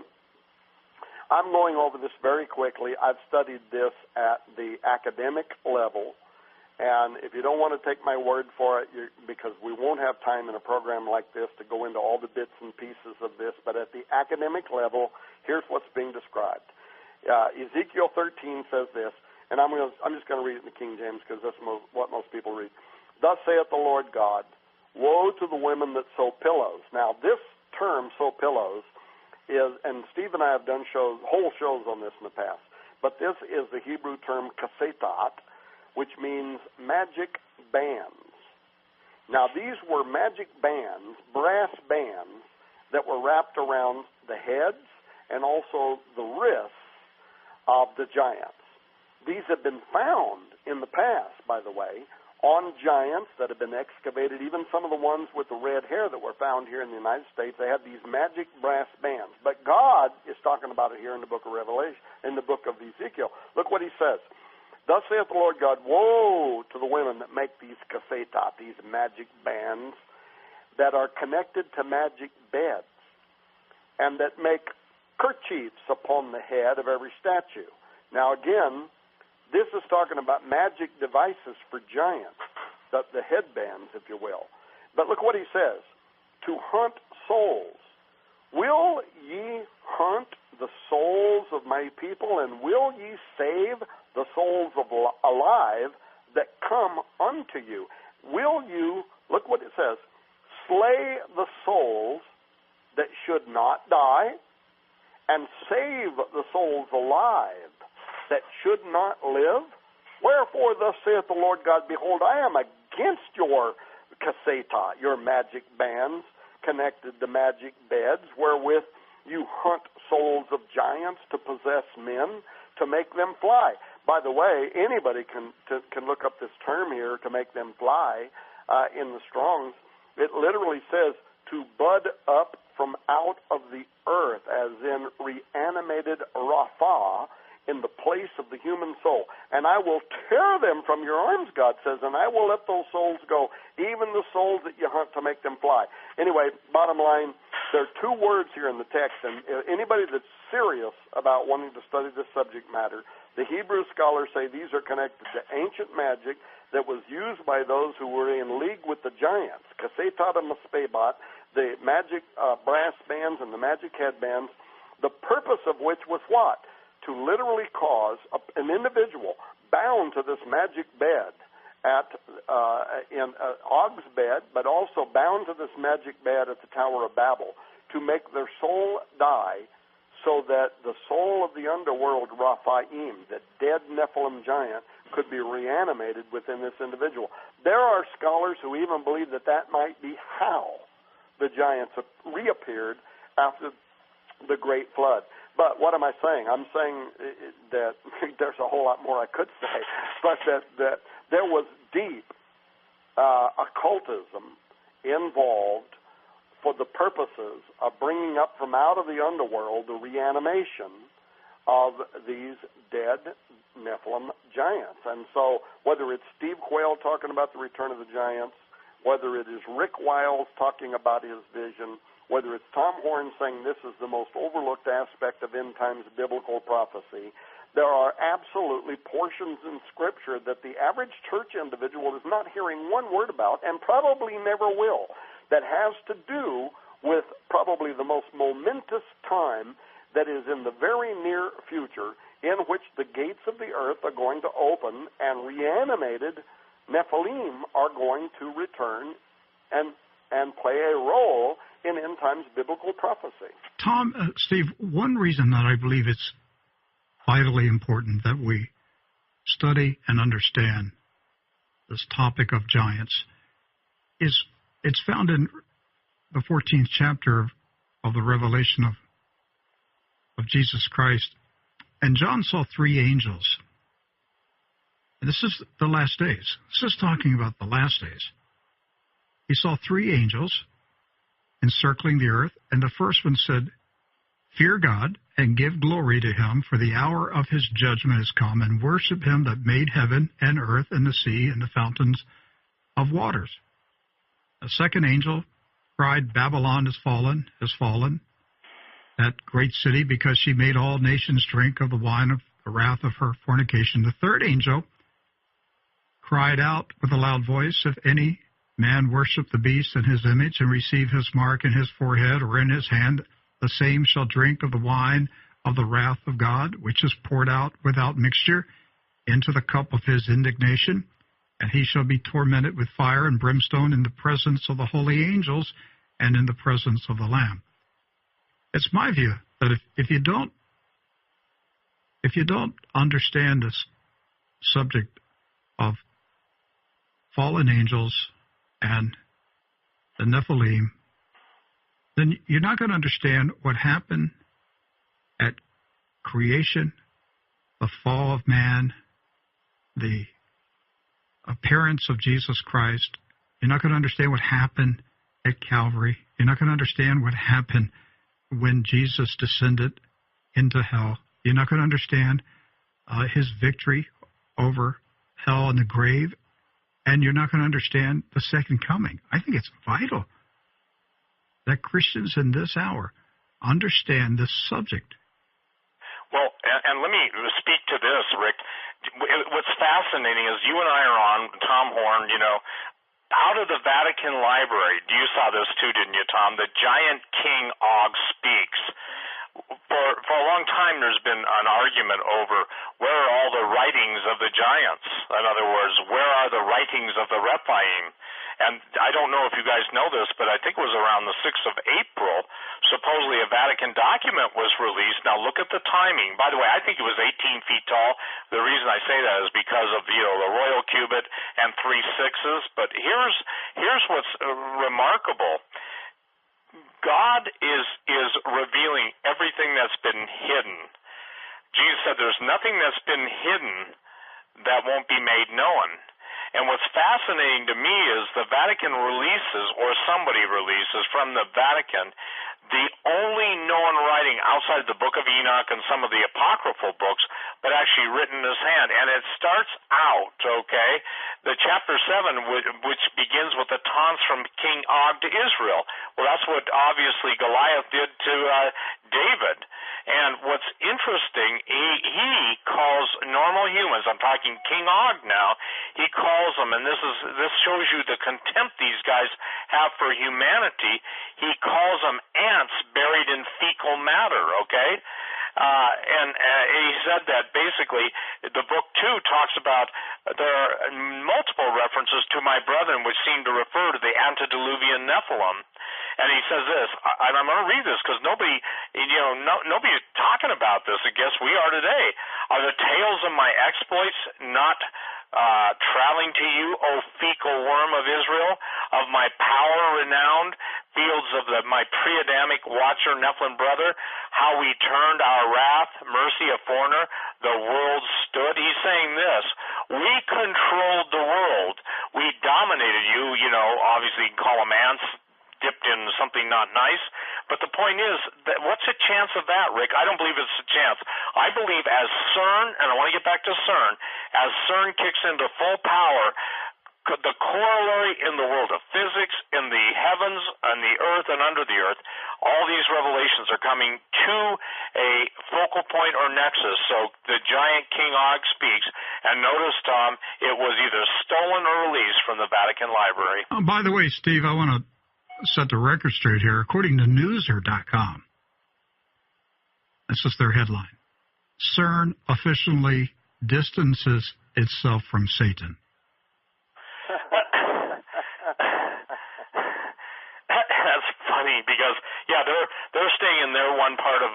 I'm going over this very quickly. I've studied this at the academic level. And if you don't want to take my word for it, because we won't have time in a program like this to go into all the bits and pieces of this, but at the academic level, here's what's being described. Ezekiel 13 says this, and I'm just going to read it in the King James because that's what most people read. Thus saith the Lord God, woe to the women that sew pillows. Now, this term, sew pillows, is, and Steve and I have done whole shows on this in the past, but this is the Hebrew term kasetat, which means magic bands. Now, these were magic bands, brass bands, that were wrapped around the heads and also the wrists of the giants. These have been found in the past, by the way, on giants that have been excavated, even some of the ones with the red hair that were found here in the United States. They had these magic brass bands. But God is talking about it here in the book of Revelation, in the book of Ezekiel. Look what he says. Thus saith the Lord God, woe to the women that make these kasetat, these magic bands, that are connected to magic beds, and that make kerchiefs upon the head of every statue. Now again, this is talking about magic devices for giants, the headbands, if you will. But look what he says, to hunt souls. Will ye hunt the souls of my people, and will ye save the souls of alive that come unto you? Will you, look what it says, slay the souls that should not die, and save the souls alive that should not live? Wherefore thus saith the Lord God, behold, I am against your kaseta, your magic bands, connected to magic beds, wherewith you hunt souls of giants to possess men, to make them fly. By the way, anybody can look up this term here, to make them fly, in the Strong's. It literally says to bud up from out of the earth, as in reanimated Rapha in the place of the human soul. And I will tear them from your arms, God says, and I will let those souls go, even the souls that you hunt to make them fly. Anyway, bottom line, there are two words here in the text, and anybody that's serious about wanting to study this subject matter, the Hebrew scholars say these are connected to ancient magic that was used by those who were in league with the giants. Kasetat and Maspebot, the magic brass bands and the magic headbands, the purpose of which was what? To literally cause an individual bound to this magic bed in Og's bed, but also bound to this magic bed at the Tower of Babel, to make their soul die, so that the soul of the underworld, Raphaim, the dead Nephilim giant, could be reanimated within this individual. There are scholars who even believe that that might be how the giants reappeared after the Great Flood. But what am I saying? I'm saying that there's a whole lot more I could say, but that there was deep occultism involved for the purposes of bringing up from out of the underworld the reanimation of these dead Nephilim giants. And so whether it's Steve Quayle talking about the return of the giants, whether it is Rick Wiles talking about his vision, whether it's Tom Horn saying this is the most overlooked aspect of end times biblical prophecy, there are absolutely portions in Scripture that the average church individual is not hearing one word about and probably never will, that has to do with probably the most momentous time that is in the very near future, in which the gates of the earth are going to open and reanimated Nephilim are going to return and play a role in end times biblical prophecy. Tom, Steve, one reason that I believe it's vitally important that we study and understand this topic of giants is it's found in the 14th chapter of the Revelation of Jesus Christ. And John saw three angels. And this is the last days. This is talking about the last days. He saw three angels encircling the earth, and the first one said, "Fear God and give glory to him, for the hour of his judgment is come, and worship him that made heaven and earth and the sea and the fountains of waters." A second angel cried, "Babylon is fallen, that great city, because she made all nations drink of the wine of the wrath of her fornication." The third angel cried out with a loud voice, "If any man worship the beast and his image, and receive his mark in his forehead or in his hand, the same shall drink of the wine of the wrath of God, which is poured out without mixture into the cup of his indignation. And he shall be tormented with fire and brimstone in the presence of the holy angels and in the presence of the Lamb." It's my view that if you don't understand this subject of fallen angels and the Nephilim, then you're not going to understand what happened at creation, the fall of man, the appearance of Jesus Christ. You're not going to understand what happened at Calvary. You're not going to understand what happened when Jesus descended into hell. You're not going to understand his victory over hell and the grave. And you're not going to understand the second coming. I think it's vital that Christians in this hour understand this subject. Well, and let me speak to this, Rick. What's fascinating is you and I are on, Tom Horn, out of the Vatican Library. You saw this too, didn't you, Tom? The giant king Og speaks. For a long time, there's been an argument over where are all the writings of the giants. In other words, where are the writings of the Rephaim? And I don't know if you guys know this, but I think it was around the 6th of April, supposedly a Vatican document was released. Now look at the timing. By the way, I think it was 18 feet tall. The reason I say that is because of the royal cubit and 3 sixes. But here's what's remarkable. God is revealing everything that's been hidden. Jesus said there's nothing that's been hidden that won't be made known. And what's fascinating to me is the Vatican releases, or somebody releases from the Vatican, the only known writing outside of the Book of Enoch and some of the apocryphal books, but actually written in his hand. And it starts out, okay, the chapter 7, which begins with the taunts from King Og to Israel. Well, that's what obviously Goliath did to David. And what's interesting, he calls normal humans, I'm talking King Og now, he calls them, and this shows you the contempt these guys have for humanity, he calls them ants buried in fecal matter, okay? And he said that basically the book 2 talks about there are multiple references to my brethren which seem to refer to the antediluvian Nephilim. And he says this, and I'm going to read this because nobody is talking about this. I guess we are today. Are the tales of my exploits not traveling to you, O fecal worm of Israel, of my power renowned, fields of my pre-Adamic watcher Nephilim brother, how we turned our wrath, mercy a foreigner, the world stood? He's saying this, we controlled the world. We dominated you, obviously you can call them ants, dipped in something not nice. But the point is, that what's the chance of that, Rick? I don't believe it's a chance. I believe as CERN, and I want to get back to CERN, as CERN kicks into full power, the corollary in the world of physics, in the heavens, and the earth, and under the earth, all these revelations are coming to a focal point or nexus. So the giant King Og speaks, and notice, Tom, it was either stolen or released from the Vatican Library. Oh, by the way, Steve, I want to set the record straight here. According to Newser.com, this is their headline, CERN officially distances itself from Satan. That's funny because, they're staying in their one part of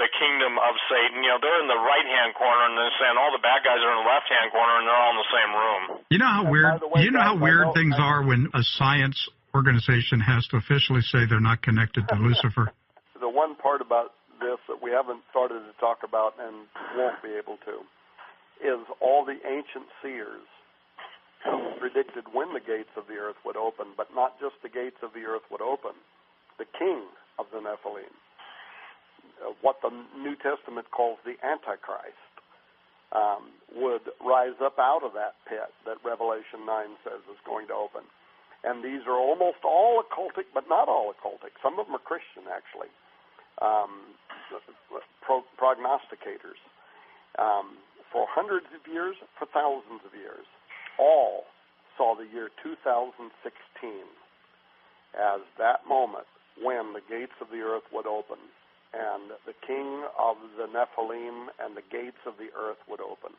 the kingdom of Satan. They're in the right-hand corner, and they're saying all the bad guys are in the left-hand corner, and they're all in the same room. You know how weird? How weird things are when a science organization has to officially say they're not connected to Lucifer? The one part about this that we haven't started to talk about and won't be able to is all the ancient seers who predicted when the gates of the earth would open, but not just the gates of the earth would open. The king of the Nephilim, what the New Testament calls the Antichrist, would rise up out of that pit that Revelation 9 says is going to open. And these are almost all occultic, but not all occultic. Some of them are Christian, actually, prognosticators. For hundreds of years, for thousands of years, all saw the year 2016 as that moment when the gates of the earth would open and the king of the Nephilim and the gates of the earth would open.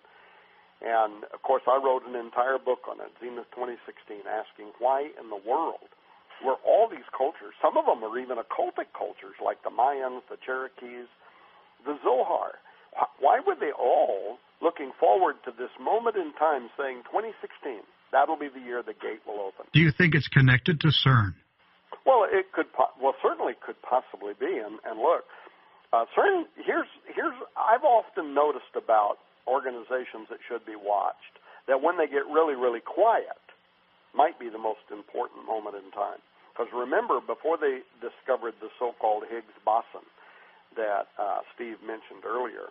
And, of course, I wrote an entire book on it, Zenith 2016, asking why in the world were all these cultures, some of them are even occultic cultures like the Mayans, the Cherokees, the Zohar. Why were they all looking forward to this moment in time saying 2016, that'll be the year the gate will open? Do you think it's connected to CERN? Well, it could. Certainly could possibly be. And look, CERN. Here's. I've often noticed about organizations that should be watched that when they get really, really quiet, might be the most important moment in time. Because remember, before they discovered the so-called Higgs boson that Steve mentioned earlier,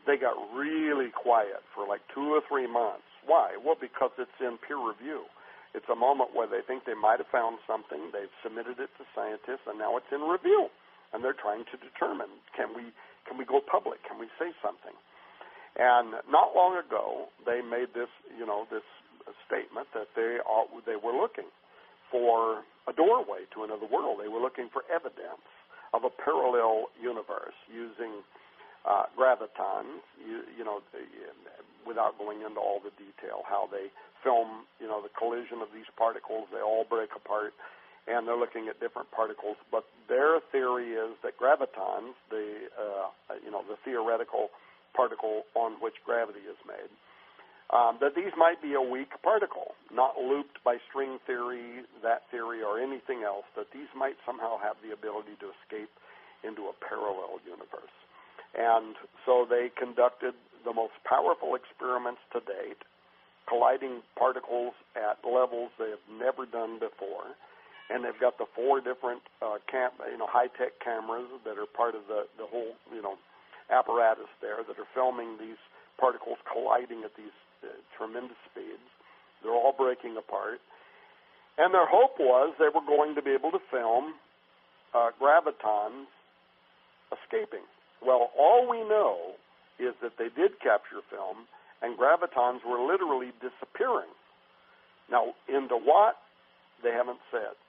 they got really quiet for like 2 or 3 months. Why? Well, because it's in peer review. It's a moment where they think they might have found something. They've submitted it to scientists, and now it's in review. And they're trying to determine, can we go public? Can we say something? And not long ago, they made this statement that they were looking for a doorway to another world. They were looking for evidence of a parallel universe using gravitons, without going into all the detail, how they film, the collision of these particles. They all break apart, and they're looking at different particles. But their theory is that gravitons, the theoretical particle on which gravity is made, that these might be a weak particle, not looped by string theory, that theory, or anything else, that these might somehow have the ability to escape into a parallel universe. And so they conducted the most powerful experiments to date, colliding particles at levels they have never done before, and they've got the 4 different high-tech cameras that are part of the whole apparatus there that are filming these particles colliding at these tremendous speeds. They're all breaking apart. And their hope was they were going to be able to film gravitons escaping. Well, all we know is that they did capture film, and gravitons were literally disappearing. Now, into what, they haven't said.